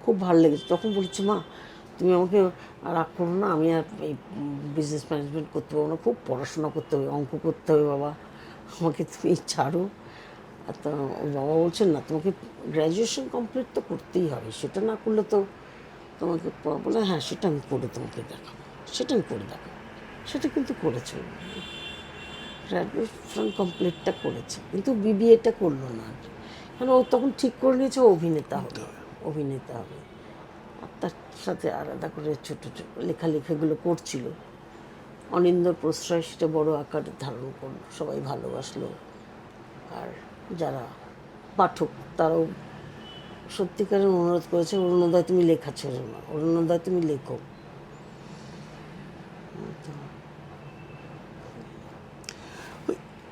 খুব ভালো লেগেছে। তখন বলছি মা তুমি আমাকে রাগ করো না, আমি আর এই বিজনেস ম্যানেজমেন্ট করতে পারবো না, খুব পড়াশোনা করতে হবে, অঙ্ক করতে হবে বাবা, আমাকে তুমি ছাড়ো। আর তো বাবা বলছেন না, তোমাকে গ্র্যাজুয়েশন কমপ্লিট তো করতেই হবে, সেটা না করলে তো তোমাকে বলে হ্যাঁ সেটা আমি করে তোমাকে দেখাবো, সেটা আমি করে দেখাবো। সেটা কিন্তু করেছে, গ্র্যাজুয়েশন কমপ্লিটটা করেছে, কিন্তু বিবিএটা করলো না। কারণ ও তখন ঠিক করে নিয়েছে অভিনেতা হবে, অভিনেতা হবে। আর তার সাথে আলাদা করে ছোটো ছোটো লেখালেখিগুলো করছিল। অনিন্দর প্রশ্রয় সেটা বড় আকার ধারণ করলো, সবাই ভালোবাসলো। আর যারা পাঠক তারাও সত্যিকারের অনুরোধ করেছে, অরুণোদয় তুমি লেখা ছেড়ো না, অরুণোদয় তুমি লেখো।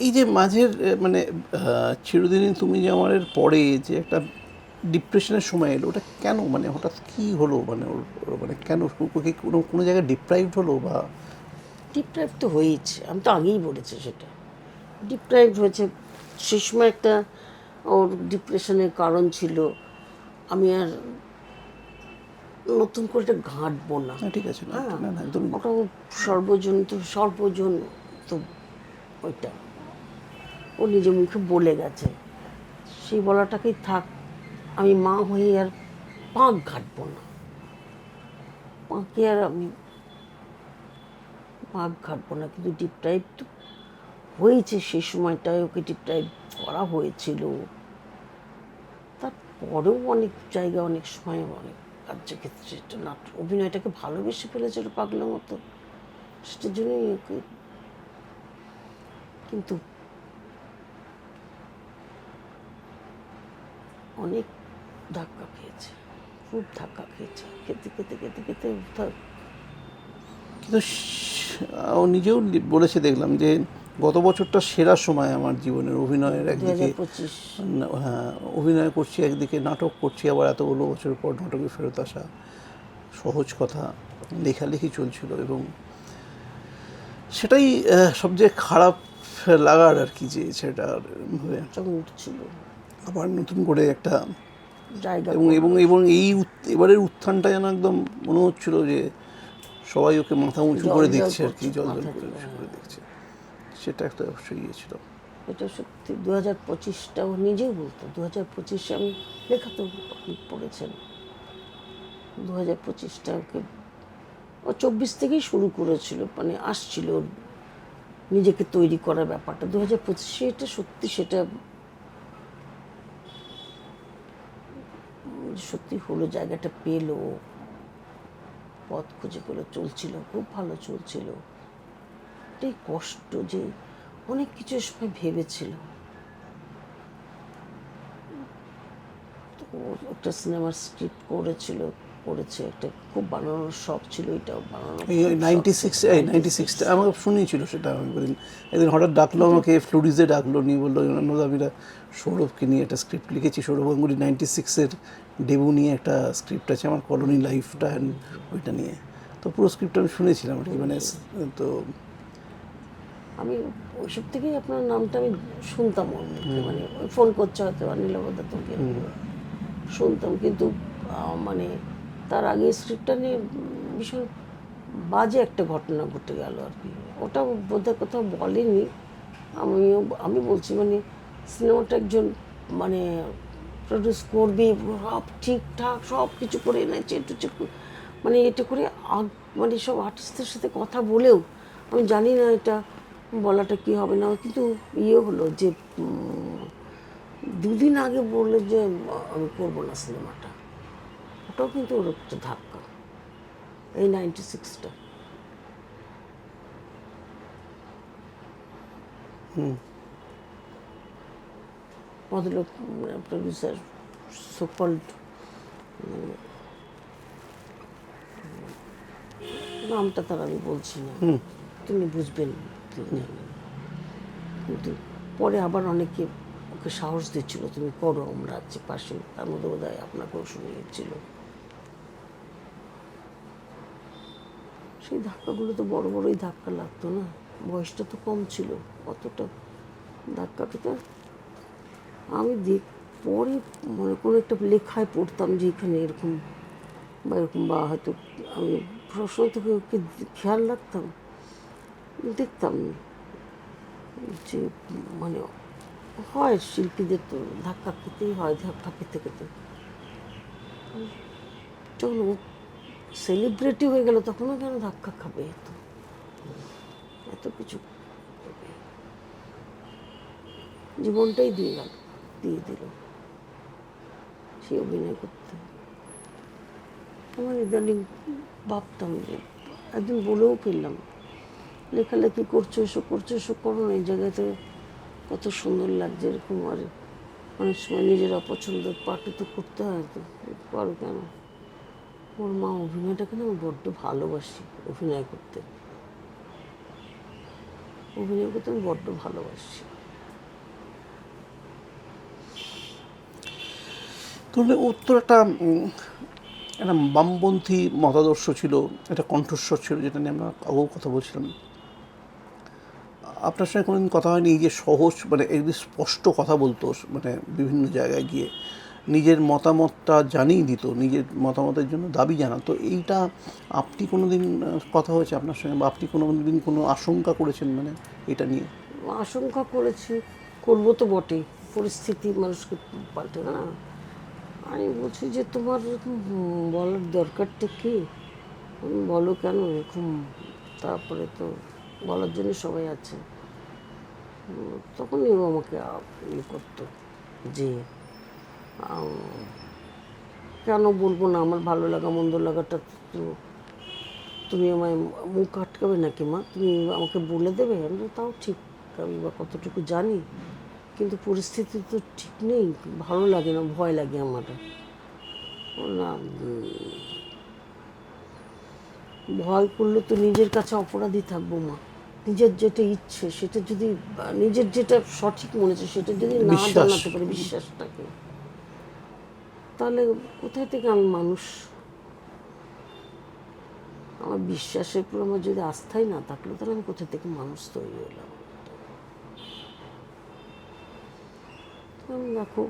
এই যে মাঝের মানে চিরদিনই তুমি যে আমারের পরে যে একটা ডিপ্রেশনের সময় এলো, ওটা কেন? মানে হঠাৎ কী হলো? মানে ওর মানে কেন ওকে কোনো জায়গায় ডিপ্রাইভড হলো বা? ডিপ্রাইভ তো হয়েছে, আমি তো আগেই বলেছি সেটা ডিপ্রাইভ হয়েছে। সেই সময় একটা ওর ডিপ্রেশনের কারণ ছিল, আমি আর নতুন করে এটা ঘাঁটবো না। ঠিক আছে, না হ্যাঁ, না একদম। ওটা সর্বজন তো ওইটা ও নিজে মুখে বলে গেছে, সেই বলাটাকেই থাক। আমি মা হয়ে আর পাঁক ঘাঁটবো না, পাঁকে আর আমি পাঁক ঘাঁটবো না। কিন্তু ডিপ্রাইভ তো হয়েছে, সেই সময়টায় ওকে ডিপ্রাইভ করা হয়েছিল। তারপরেও অনেক জায়গায় অনেক সময় অনেক কার্যক্ষেত্রে নাটক অভিনয়টাকে ভালোবেসে ফেলেছিল পাগলের মতো, সেটার জন্যই ওকে। কিন্তু অনেক ধাক্কা খেয়েছে, খুব ধাক্কা খেয়েছে, খেতে খেতে খেতে খেতে কিন্তু ও নিজেও বলেছে, দেখলাম যে গত বছরটা সেরা সময় আমার জীবনের অভিনয়ের। একদিকে 2025 হ্যাঁ অভিনয় করছি, একদিকে নাটক করছি, আবার এতগুলো বছর পর নাটকে ফেরত আসা, সহজ কথা, লেখালেখি চলছিল। এবং সেটাই সবচেয়ে খারাপ লাগার আর কি, যে সেটা উঠছিল আবার নতুন করে একটা জায়গা। এবং এবং এবং এই এবারের উত্থানটা যেন একদম মনে হচ্ছিল যে সবাই ওকে মাথা উঁচু করে দেখছে আর কি, জল জল করে উঁচু করে দেখছে। সেটা একটা অবশ্যই ইয়ে ছিল। এটা সত্যি 2025টা ও নিজেই বলতো, 2025-এ আমি লেখা তো আপনি পড়েছেন, 2025টা ওকে ও 24 থেকেই শুরু করেছিল, মানে আসছিল নিজেকে তৈরি করার ব্যাপারটা 2025 এটা সত্যি, সেটা সত্যি হলো, জায়গাটা পেলো, পথ খুঁজে পেলো, চলছিল, খুব ভালো চলছিল। এটাই কষ্ট যে অনেক কিছু এ সময় ভেবেছিল। তো ও একটা সিনেমার স্ক্রিপ্ট করেছে, একটা খুব বানানোর শখ ছিল, এটাও বানানোর এই খুব শখ 96 ছিল, 96 টা আমাকে শুনিয়েছিল সেটা। আমি একদিন একদিন হঠাৎ ডাকলো আমাকে, ফ্লোরিজে ডাকলো, নিয়ে বললো নদাবিরা সৌরভকে নিয়ে একটা স্ক্রিপ্ট লিখেছি, সৌরভ গাঙ্গুলি 96-এর ডেবু নিয়ে একটা স্ক্রিপ্ট আছে আমার, কলোনি লাইফটা অ্যান্ড ওইটা নিয়ে। তো পুরো স্ক্রিপ্ট আমি শুনেছিলাম আর কি, মানে তো আমি ওইসব থেকেই আপনার নামটা আমি শুনতাম ওর মুখে, মানে ওই ফোন করছে হয়তো নীলবদা তোকে, শুনতাম, কিন্তু মানে তার আগে স্ক্রিপ্টটা নিয়ে ভীষণ বাজে একটা ঘটনা ঘটে গেল আর কি। ওটা বোধহয় কোথাও বলেনি, আমি বলছি মানে সিনেমাটা একজন মানে প্রডিউস করবে, সব ঠিকঠাক সব কিছু করে এনেছে, মানে এটা করে মানে সব আর্টিস্টদের সাথে কথা বলেও আমি জানি না এটা বলাটা কি হবে না, কিন্তু ইয়ে হলো যে 2 দিন আগে বললো যে আমি করবো না সিনেমাটা। ওটাও কিন্তু ওর একটা ধাক্কা, এই 96টা। ভদ্রলোক প্রডিউসার, সোকল্ড, নামটা তার আমি বলছি না, তিনি বুঝবেন, তিনি জানেন। কিন্তু পরে আবার অনেকে ওকে সাহস দিচ্ছিল, তুমি করো, আমরা আছি পাশে, তার মধ্যে বোধ হয় আপনাকেও শুনিয়েছিল। সেই ধাক্কাগুলো তো বড় বড়ই ধাক্কা লাগতো না, বয়সটা তো কম ছিল, অতটা ধাক্কা পেতে। আমি পরে মানে কোনো একটা লেখায় পড়তাম যে এখানে এরকম বা এরকম, বা হয়তো আমি সবসময় থেকে ওকে খেয়াল রাখতাম, দেখতাম যে মানে হয় শিল্পীদের তো ধাক্কা খেতেই হয়, ধাক্কা খেতে খেতে যখন ও সেলিব্রিটি হয়ে গেল তখনও কেন ধাক্কা খাবে, এত এত কিছু জীবনটাই দিয়ে দিল সে অভিনয় করতে। আমার ইদানিং ভাবতাম যে একদিন বলেও ফেললাম, লেখালেখি করছো, এসব করো না, এই জায়গাতে কত সুন্দর লাগছে এরকম, আর অনেক সময় নিজের অপছন্দের পার্টি তো করতে হয়, তো করো কেন। ওর মা অভিনয়টাকে না আমি বড্ড ভালোবাসি, অভিনয় করতে আমি বড্ড ভালোবাসি। তাহলে ওর তো একটা একটা বামপন্থী মতাদর্শ ছিল, একটা কণ্ঠস্বর ছিল, যেটা নিয়ে আমরা আগেও কথা বলছিলাম। আপনার সঙ্গে কোনোদিন কথা হয়নি এই যে সহজ, মানে একদিন স্পষ্ট কথা বলতো, মানে বিভিন্ন জায়গায় গিয়ে নিজের মতামতটা জানিয়ে দিত, নিজের মতামতের জন্য দাবি জানাতো, এইটা আপনি কোনো দিন কথা হয়েছে আপনার সঙ্গে, বা আপনি কোনো দিন কোনো আশঙ্কা করেছেন মানে এটা নিয়ে? আশঙ্কা করেছি, করবো তো বটেই, পরিস্থিতি মানুষকে পাল্টে না। আমি বলছি যে তোমার এরকম বলার দরকারটা কি, তুমি বলো কেন এরকম, তারপরে তো বলার জন্য সবাই আছে। তখনই ও আমাকে ইয়ে করতো যে কেন বলবো না, আমার ভালো লাগা মন্দ লাগাটা তো তুমি আমায় মুখ আটকাবে নাকি মা, তুমি আমাকে বলে দেবে। আমি তাও ঠিক, আমি বা কতটুকু জানি, কিন্তু পরিস্থিতি তো ঠিক নেই, ভালো লাগে না, ভয় লাগে আমার না। ভয় করলে তো নিজের কাছে অপরাধী থাকবো মা, নিজের যেটা ইচ্ছে সেটা যদি, নিজের যেটা সঠিক মনে হচ্ছে সেটা যদি না জানাতে পারি বিশ্বাসটাকে, তাহলে কোথায় থেকে আমি মানুষ, আমার বিশ্বাসের উপর আমার যদি আস্থাই না থাকলো তাহলে আমি কোথা থেকে মানুষ তৈরি হলাম। আমি দেখো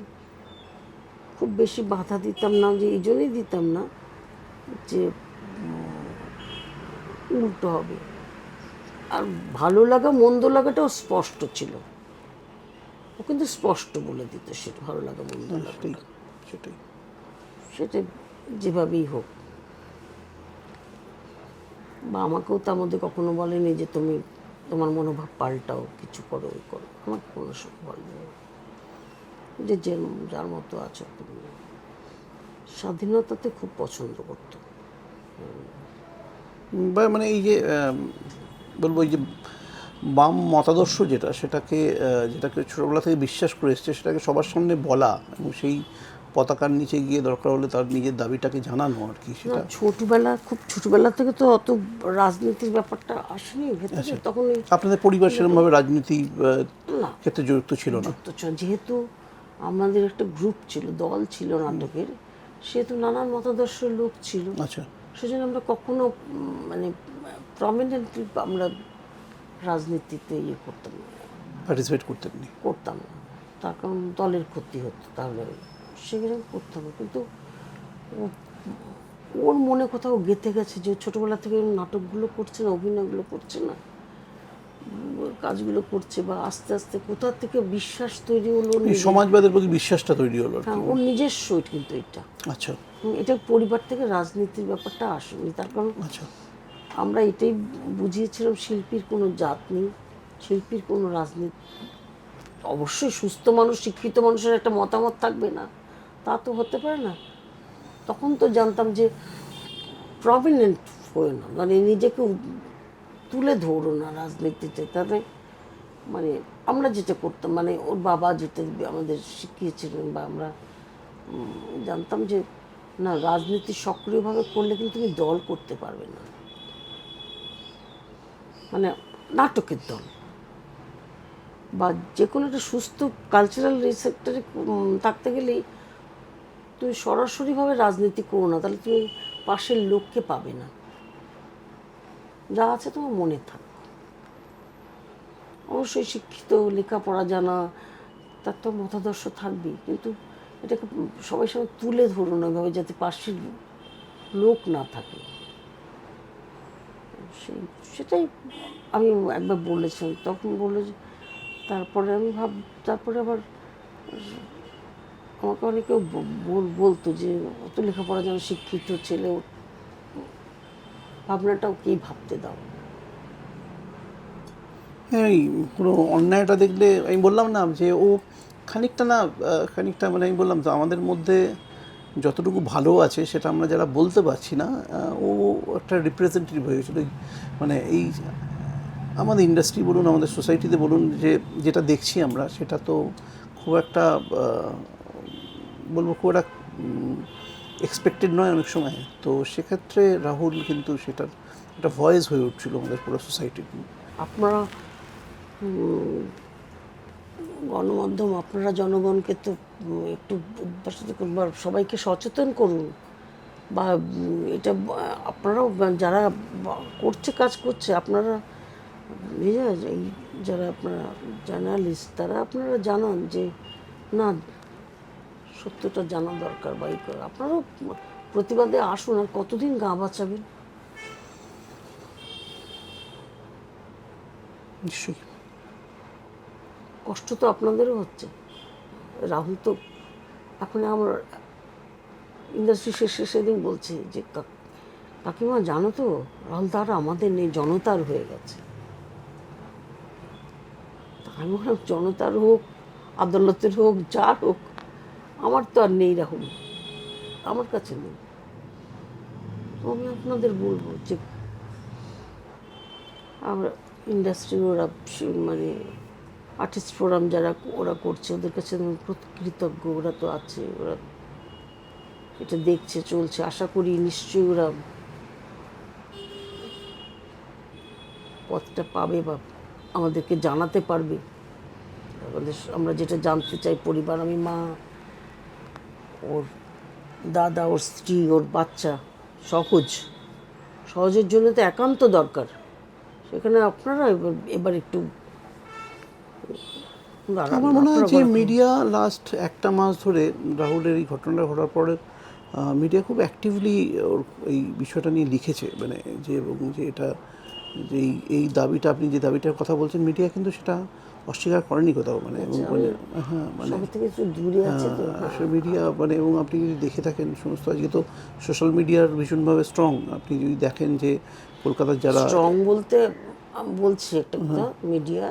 খুব বেশি বাধা দিতাম না, যে এই জন্যই দিতাম না যে উল্টো হবে। আর ভালো লাগা মন্দ লাগাটাও স্পষ্ট ছিল, ও কিন্তু স্পষ্ট বলে দিত সেটা ভালো লাগা মন্দ লাগা, সেটাই সেটা যেভাবেই হোক। বা আমাকেও তার মধ্যে কখনো বলেনি যে তুমি তোমার মনোভাব পাল্টাও, কিছু করো, ওই করো, আমাকে কোনো সময় বলবে না। যে যে যার মতো আছো তুমি। স্বাধীনতাতে খুব পছন্দ করতো। বা মানে এই যে বলবো এই যে বাম মতাদর্শ যেটা, যেটাকে ছোটোবেলা থেকে বিশ্বাস করে এসছে, সেটাকে সবার সামনে বলা এবং সেই পতাকার নিচে গিয়ে দরকার হলে তার নিজের দাবিটাকে জানানো আর কি, না, সেটা। খুব ছোটবেলা থেকে তো অত রাজনীতির ব্যাপারটা আসেনি ভেতরে, তখন আপনাদের পরিবার সেরকমভাবে রাজনীতি না ক্ষেত্রে যুক্ত ছিল না? যুক্ত যেহেতু আমাদের একটা গ্রুপ ছিল, দল ছিল নাটকের, সেহেতু নানান মতাদর্শের লোক ছিল, আচ্ছা। সেজন্য আমরা কখনো মানে প্রমিনেন্টলি আমরা রাজনীতিতে করতাম না, পার্টিসিপেট করতেননি? করতাম না। তার কারণ দলের ক্ষতি হতো, তাহলে সেগুলো করতাম না। কিন্তু ওর মনে কোথাও গেঁথে গেছে যে ছোটবেলা থেকে নাটকগুলো করছে না, অভিনয়গুলো করছে না, কাজগুলো করছে, বা আস্তে আস্তে কোথা থেকে বিশ্বাস তৈরি হলো, এই সমাজবাদের প্রতি বিশ্বাসটা তৈরি হলো আর কি। হ্যাঁ, ওর নিজস্ব কিন্তু এটা। আচ্ছা এটা পরিবার থেকে রাজনীতির ব্যাপারটা আসেনি। তার কারণ আচ্ছা। আমরা এটাই বুঝিয়েছিলাম, শিল্পীর কোনো জাত নেই, শিল্পীর কোনো রাজনীতি। অবশ্যই সুস্থ মানুষ, শিক্ষিত মানুষের একটা মতামত থাকবে না, তা তো হতে পারে না। তখন তো জানতাম যে প্রমিনেন্ট হয়ে না, মানে নিজেকে তুলে ধরো না রাজনীতিতে। তাহলে মানে আমরা যেটা করতাম, মানে ওর বাবা যেটা আমাদের শিখিয়েছিলেন, বা আমরা জানতাম যে না, রাজনীতি সক্রিয়ভাবে করলে কিন্তু তুমি দল করতে পারবে না, মানে নাটকের দল বা যে কোনো একটা সুস্থ কালচারাল সেক্টরে থাকতে গেলেই তুমি সরাসরিভাবে রাজনীতি করো না, তাহলে তুমি পাশের লোককে পাবে না, যা আছে তোমার মনে থাক। অবশ্যই শিক্ষিত, লেখাপড়া জানা, তার তো মতাদর্শ থাকবেই, কিন্তু এটাকে সবাই সময় তুলে ধরো না এভাবে, যাতে পাশের লোক না থাকে। সেটাই আমি একবার বলেছিলাম, তখন বললো যে, তারপরে আমি তারপরে আবার আমাকে অনেকেও বলতো যে অত লেখাপড়া যেন, শিক্ষিত ছেলে, ভাবনাটাও কি ভাবতে দাও। হ্যাঁ, এই কোনো অন্যায়টা দেখলে আমি বললাম না যে ও খানিকটা না, খানিকটা মানে আমি বললাম তো, আমাদের মধ্যে যতটুকু ভালো আছে সেটা আমরা যারা বলতে পারছি না, ও একটা রিপ্রেজেন্টেটিভ হয়েছিল। মানে এই আমাদের ইন্ডাস্ট্রি বলুন, আমাদের সোসাইটিতে বলুন, যেটা দেখছি আমরা, সেটা তো খুব একটা বলবো খুব একটা এক্সপেক্টেড নয় অনেক সময়। তো সেক্ষেত্রে রাহুল কিন্তু সেটার একটা ভয়েস হয়ে উঠছিল আমাদের পুরো সোসাইটির। আপনারা গণমাধ্যম, আপনারা জনগণকে তো একটু উদ্ভাসিত করুন, বা সবাইকে সচেতন করুন, বা এটা আপনারাও যারা করছে, কাজ করছে, আপনারা এই যারা আপনারা জার্নালিস্ট, তারা আপনারা জানান যে না, সত্যটা জানা দরকার, বা আপনারাও প্রতিবাদে আসুন। আর কতদিন গা বাঁচাবেন? নিশ্চয়ই কষ্ট তো আপনাদেরও হচ্ছে। রাহুল তো এখন আমার ইন্ডাস্ট্রি শেষে সেদিন বলছে যে, কাকিমা জানো তো, রাহুল তার আমাদের নেই, জনতার হয়ে গেছে। আমি বললাম, জনতার হোক, আদালতের হোক, যার হোক, আমার তো আর নেই রাহুল, আমার কাছে নেই। তো আমি আপনাদের বলবো যে আমরা ইন্ডাস্ট্রি, ওরা মানে আর্টিস্ট ফোরাম যারা ওরা করছে, ওদের কাছে আমি কৃতজ্ঞ। ওরা তো আছে, ওরা এটা দেখছে, চলছে। আশা করি নিশ্চয়ই ওরা পথটা পাবে, বা আমাদেরকে জানাতে পারবে। আমরা যেটা জানতে চাই, পরিবার, আমি, মা, ওর দাদা, ওর স্ত্রী, ওর বাচ্চা, সহজের জন্য তো একান্ত দরকার। সেখানে আপনারা এবার একটু আমার মনে হয় যে মিডিয়া লাস্ট একটা মাস ধরে রাহুলের এই ঘটনাটা ঘটার পরে মিডিয়া খুব অ্যাক্টিভলি ওর এই বিষয়টা নিয়ে লিখেছে। মানে যে, এবং যে এটা, যে এই দাবিটা, আপনি যে দাবিটার কথা বলছেন, মিডিয়া কিন্তু সেটা অস্বীকার করেনি কোথাও। মানে এবং মানে হ্যাঁ, মানে মিডিয়া মানে, এবং আপনি যদি দেখে থাকেন সমস্ত, আজকে তো সোশ্যাল মিডিয়ার ভীষণভাবে স্ট্রং। আপনি যদি দেখেন যে কলকাতার যারা স্ট্রং বলতে আমি বলছি একটা কথা, মিডিয়া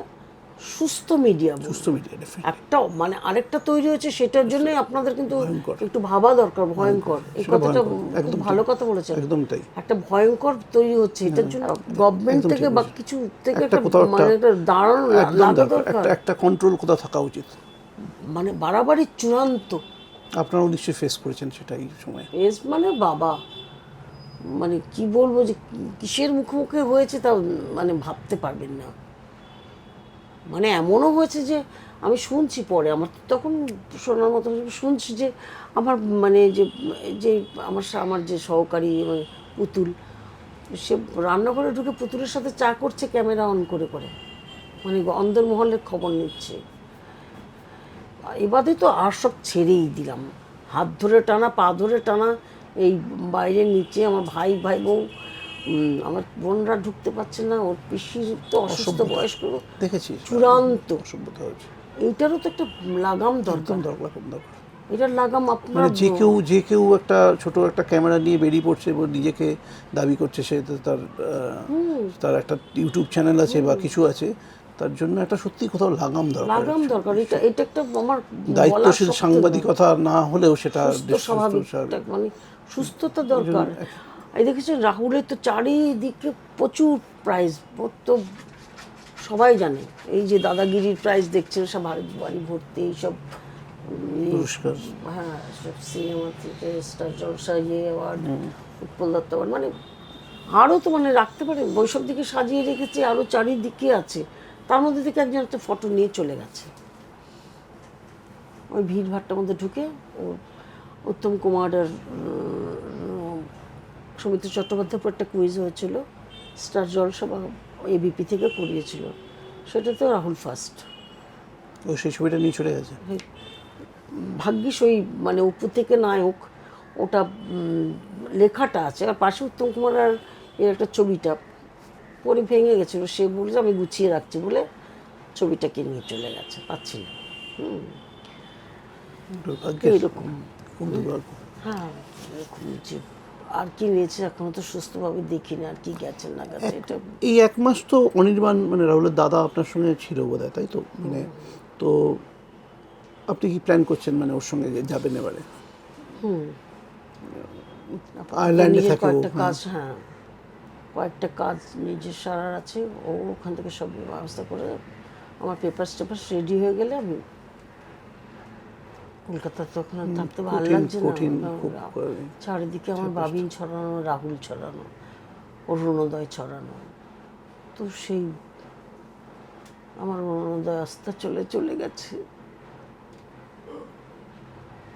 সুস্থ মিডিয়া, সুস্থ মিডিয়া ডেফিনেটলি। একটা মানে আরেকটা তৈরি হয়েছে, সেটার জন্য আপনাদের কিন্তু ভয়ঙ্কর। একটু ভাবা দরকার। ভয়ঙ্কর, এই সেটা কথাটা ভয়ঙ্কর, কিন্তু একদম ভালো ঠিক। কথা বলেছেন। একদম তাই। একটা ভয়ঙ্কর তৈরি হচ্ছে, এটার জন্য গভর্নমেন্ট একদম থেকে ঠিক বা বলেছেন। কিছু থেকে একটা একটা কোথাও মানে একটা দাঁড়ানো একদম লাগা দরকার, দরকার। একটা কন্ট্রোল কোথাও থাকা উচিত। মানে বাড়াবাড়ি চূড়ান্ত। আপনারাও নিশ্চয়ই ফেস করেছেন সেটা এই সময়। এস মানে বাবা, মানে কি বলবো যে কিসের মুখোমুখি হয়েছে তা মানে ভাবতে পারবেন না। মানে এমনও হয়েছে যে আমি শুনছি পরে, আমার তো তখন শোনার মতো শুনছি যে আমার মানে যে যে আমার যে সহকারী মানে পুতুল, সে রান্নাঘরে ঢুকে পুতুলের সাথে চা করছে ক্যামেরা অন করে করে, মানে অন্দরমহলের খবর নিচ্ছে। এবারে তো আর সব ছেড়েই দিলাম, হাত ধরে টানা, পা ধরে টানা, এই বাইরে নিচে আমার ভাই ভাই বউ, আমার বোনরা ঢুকতে পারছে না, ওর পিসির তো অসুস্থ বয়স্ক লোক, দেখেছি চূড়ান্ত। অসভ্যতা হচ্ছে। এইটারও তো একটা লাগাম দরকার, একদম দরকার, দরকার। এটার লাগাম আপনার মানে যে কেউ একটা ছোট একটা ক্যামেরা নিয়ে বেরিয়ে পড়ছে এবং নিজেকে দাবি করছে সে তো তার একটা ইউটিউব চ্যানেল আছে বা কিছু আছে, তার জন্য একটা সত্যি কোথাও লাগাম দরকার। লাগাম দরকার। এটা এটা একটা আমার দায়িত্বশীল সাংবাদিকতা না হলেও সেটা সুস্থ স্বাভাবিক মানে সুস্থতা দরকার। এই দেখেছেন রাহুলের তো চারিদিকে প্রচুর প্রাইজ, তো সবাই জানে এই যে দাদাগিরির প্রাইজ দেখছেন, সব বাড়ি ভর্তি এইসব পুরস্কার। হ্যাঁ, সব সিনেমা থেকে স্টার জলসা অ্যাওয়ার্ড, উৎপল দত্ত award, মানে আরও তো মানে রাখতে পারে, বৈশাখ দিকে সাজিয়ে রেখেছে, আরও চারিদিকে আছে। তার মধ্যে থেকে একজন একটা ফটো নিয়ে চলে গেছে ওই ভিড় ভাট্টার মধ্যে ঢুকে। ও উত্তম কুমারের সৌমিত্র চট্টোপাধ্যায় একটা কুইজ হয়েছিল, স্টার জলসা বা এবিপি থেকে করিয়েছিল, সেটাতে রাহুল ফার্স্ট। ও সেই ছবিটা নিয়ে চলে গেছে। ভাগ্যিস ওই মানে উপর থেকে নায়ক, ওটা লেখাটা আছে, আর পাশে উত্তম কুমার আর এর একটা ছবিটা পরে ভেঙে গেছিলো, সে বলছে আমি গুছিয়ে রাখছি বলে ছবিটাকে নিয়ে চলে গেছে, পাচ্ছি না। দুর্ভাগ্যের, এরকম খুব দুর্ভাগ্য। হ্যাঁ, এরকম যে আর কি নিয়েছে এখনো তো সুস্থভাবে দেখিনি, আর কি গেছে না গেছে এটা। এই এক মাস তো অনির্বাণ মানে রাহুলের দাদা আপনার সঙ্গে ছিল বোধহয়, তাই তো? মানে তো আপনি কি প্ল্যান করছেন মানে ওর সঙ্গে যাবেন এবারে? আয়ারল্যান্ডে নিজের থাকে ও। কয়েকটা কাজ, হ্যাঁ কয়েকটা কাজ নিজের সারার আছে, ও ওখান থেকে সব ব্যবস্থা করে আমার পেপার টেপার রেডি হয়ে গেলে আমি কলকাতাতে ওখানে থাকতে ভালো লাগছে কঠিন, না। খুব চারিদিকে আমার বাবিন ছড়ানো, রাহুল ছড়ানো, অরুণোদয় ছড়ানো, তো সেই আমার অরুণোদয় আস্তে চলে গেছে,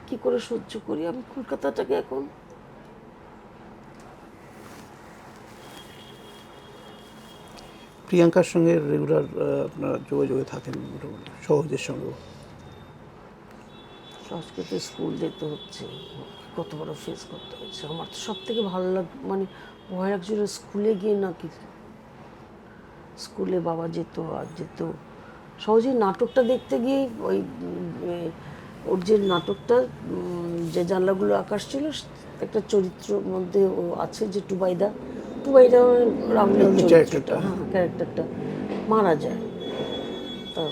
কি করে সহ্য করি আমি কলকাতাটাকে এখন। প্রিয়াঙ্কার সঙ্গে রেগুলার আপনারা যোগাযোগে থাকেন মোটামুটি সহজের সঙ্গেও? সংস্কৃত স্কুল যেতে হচ্ছে, কত বড় ফেস করতে হচ্ছে। আমার তো সব থেকে ভালো মানে ভয় লাগছিল স্কুলে গিয়ে নাকি, স্কুলে বাবা যেত আর যেত সহজেই নাটকটা দেখতে গিয়ে ওই ওর যে নাটকটা যে জানলাগুলো আকাশ ছিল, একটা চরিত্রের মধ্যে ও আছে যে টুবাইদা রাহুলের চরিত্রটা, হ্যাঁ ক্যারেক্টারটা মারা যায়। তা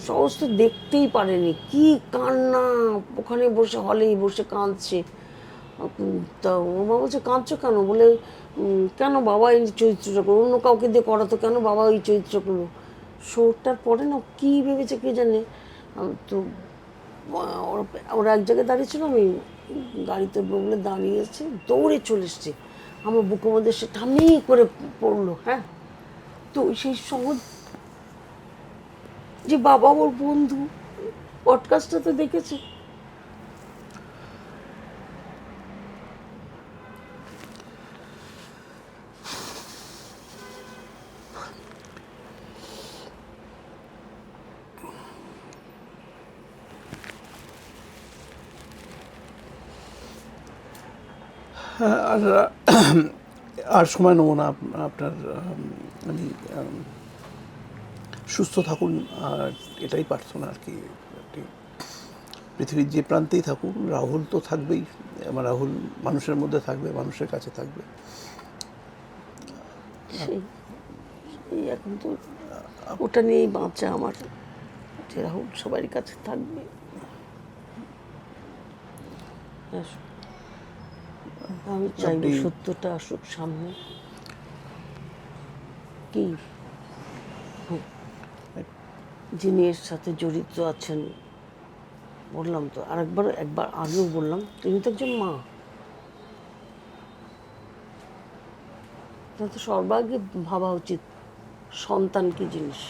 সহজ তো দেখতেই পারেনি, কি কান্না, ওখানে বসে হলেই বসে কাঁদছে। তা ও মা বলছে কাঁদছো কেন, বলে কেন বাবা এই চরিত্রটা করো, অন্য কাউকে দিয়ে করাতো কেন বাবা এই চরিত্র করলো। শোটার পরে না কী ভেবেছে কে জানে, তো ওরা এক জায়গায় দাঁড়িয়েছিল, আমি গাড়িতে বলে দাঁড়িয়েছি, দৌড়ে চলে এসছে, আমার বুকের মধ্যে সে ঠামি করে পড়লো। হ্যাঁ, তো সেই সহজ যে বাবা ওর বন্ধু, পডকাস্টটা তো দেখেছে। আর আর সময় নেবো না আপনার, মানে সুস্থ থাকুন, আর এটাই প্রার্থনা আর কি। পৃথিবীর যে প্রান্তেই থাকুন রাহুল তো থাকবেই, আমার রাহুল মানুষের মধ্যে থাকবে, মানুষের কাছে থাকবে। এই এখন তো ওটা নিয়েই বাঁচা আমার, যে রাহুল সবারই কাছে থাকবে। আমি চাইব সত্যটা আসুক সামনে, কি যিনি এর সাথে জড়িত আছেন, বললাম তো একবার আগেও বললাম, তিনি তো একজন মা। তো সর্বাগ্রে ভাবা উচিত সন্তান কি জিনিস।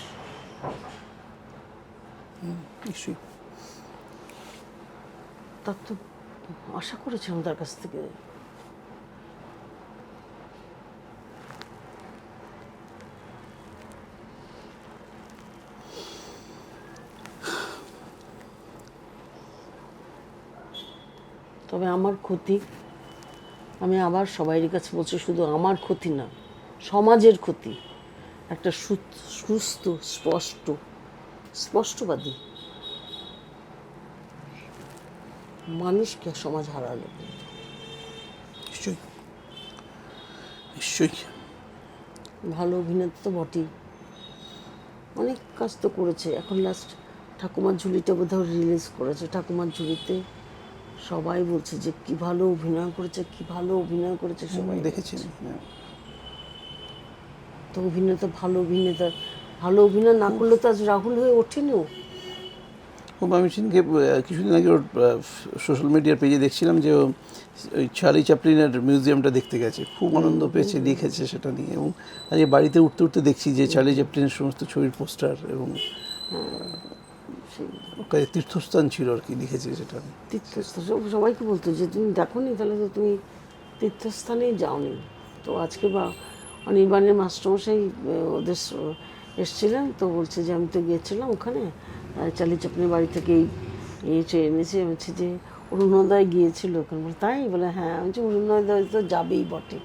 নিশ্চয়ই। তার তো আশা করেছিলাম তার কাছ থেকে। তবে আমার ক্ষতি, আমি আবার সবাইয়ের কাছে বলছি, শুধু আমার ক্ষতি না, সমাজের ক্ষতি। একটা সুস্থ স্পষ্টবাদী মানুষকে সমাজ হারালো। নিশ্চয়ই নিশ্চয়ই। ভালো অভিনেতা তো বটেই, অনেক কাজ তো করেছে। এখন লাস্ট ঠাকুমার ঝুলিটা বোধহয় রিলিজ করেছে। ঠাকুমার ঝুলিতে সবাই বলছে যে কি ভালো অভিনয় করেছে, কি ভালো অভিনয় করেছে, সবাই দেখেছি। তো অভিনেতা, ভালো অভিনয় না করলে তো আজ রাহুল হয়ে ওঠেনি। খুব আমি সেদিনকে কিছুদিন আগে ওর সোশ্যাল মিডিয়ার পেজে দেখছিলাম যে ওই চার্লি চ্যাপলিনের মিউজিয়ামটা দেখতে গেছে, খুব আনন্দ পেয়েছে, লিখেছে সেটা নিয়ে। এবং আজকে বাড়িতে উঠতে উঠতে দেখছি যে চার্লি চ্যাপলিনের সমস্ত ছবির পোস্টার এবং ওখানে তীর্থস্থান ছিল আর কি, লিখেছে সেটা। তীর্থস্থান সবাইকে বলতো যে তুমি দেখো নি, তাহলে তো তুমি তীর্থস্থানেই যাওনি। তো আজকে বা অনির্বাণের মাস্টারমশাই ওদের এসছিলেন, তো বলছে যে আমি তো গিয়েছিলাম ওখানে, চার্লি চ্যাপলিনের বাড়ি থেকেই এনেছি। আমি বলছি যে অরুণোদয় গিয়েছিল ওখানে, বলে তাই? বলে হ্যাঁ। আমি বলছি অরুণোদয় তো যাবেই বটে,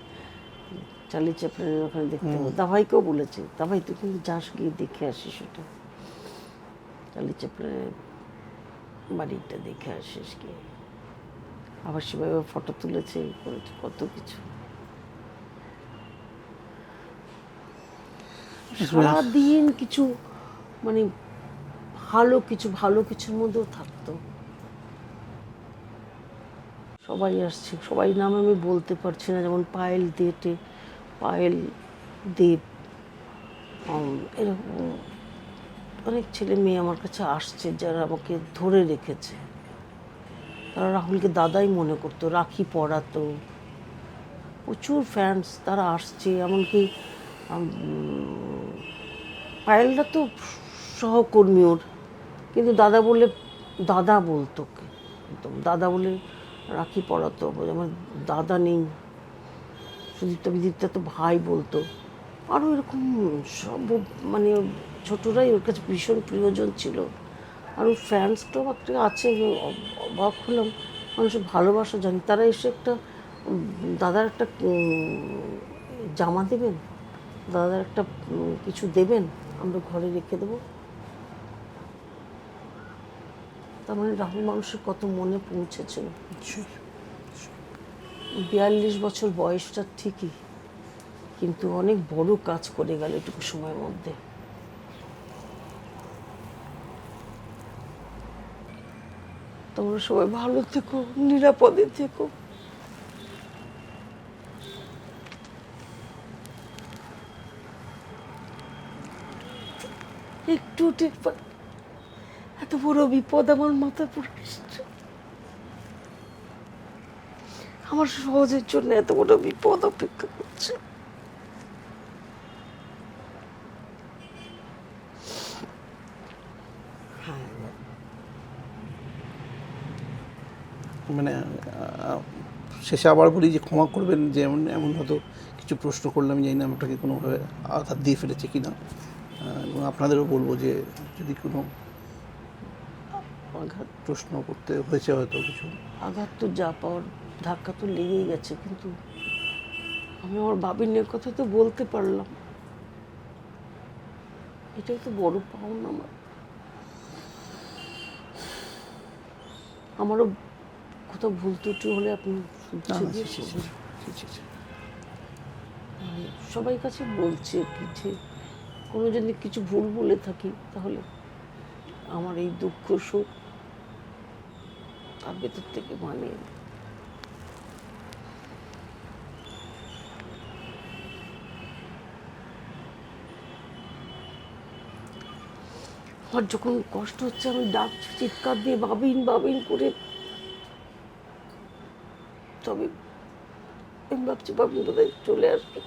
চার্লি চ্যাপলিনের ওখানে দেখতে হবে। দাভাইকেও বলেছে, দাভাই তুই কিন্তু যাস, গিয়ে দেখে আসিস ওটা, চার্লি চ্যাপলিনের বাড়িটা দেখে আসিস গিয়ে। আবার সেভাবে ফটো তুলেছে, করেছে কত কিছু। সারাদিন কিছু মানে ভালো কিছুর মধ্যেও থাকতো। সবাই আসছে, সবাই নাম আমি বলতে পারছি না, যেমন পায়েল দেব, এরকম অনেক ছেলে মেয়ে আমার কাছে আসছে যারা আমাকে ধরে রেখেছে। তারা রাহুলকে দাদাই মনে করতো, রাখি পরাতো, প্রচুর ফ্যান্স তারা আসছে। এমনকি পায়েলরা তো সহকর্মী ওর, কিন্তু দাদা বলতো, একদম দাদা বলে রাখি পরাতো। আমার দাদা নেই, বিদীপ্তা তো ভাই বলতো। আরও এরকম সব মানে ছোটরাই ওর কাছে ভীষণ প্রিয়জন ছিল। আরও ফ্যান্স ক্লাব একটা আছে, অবাক হলাম, মানুষের ভালোবাসা জানি। তারা এসে একটা দাদার একটা জামা দেবেন, দাদার একটা কিছু দেবেন, আমরা ঘরে রেখে দেবো। তার মানে রাহুল মানুষের কত মনে পৌঁছেছিল। 42 বছর বয়সটা ঠিকই, কিন্তু অনেক বড় কাজ করে গেল এটুকু সময়ের মধ্যে। তোমরা সবাই ভালো থেকো, নিরাপদে থেকো। একটু টেকবার, এত বড় বিপদ আমার মাথায় পড়ে এসছে। আমার সহজের জন্য এত বড় বিপদ অপেক্ষা করছে। মানে শেষে আবার বলি যে ক্ষমা করবেন, যে এমন হয়তো কিছু প্রশ্ন করলাম, জানি না আপনাকে কোনোভাবে আঘাত দিয়ে ফেলেছে কিনা। এবং আপনাদেরও বলবো যে যদি কোনো আঘাত প্রশ্ন করতে হয়েছে হয়তো কিছু, আঘাত তো যা পাওয়ার ধাক্কা তো লেগেই গেছে, কিন্তু আমি আমার বাবিনের কথা তো বলতে পারলাম, এটাই তো বড় পাওনা আমার। আমারও কোথাও ভুল ত্রুটি হলে আপনি সবাই কাছে বলছি কি যে কোনো যদি কিছু ভুল বলে থাকি তাহলে আমার এই দুঃখ সুখ তার ভেতর থেকে মানিয়ে নিই। আমার যখন কষ্ট হচ্ছে আমি ডাকছি চিৎকার দিয়ে বাবিন বাবিন করে, তবে আমি ভাবছি বাবিন বোধহয় চলে আসবে।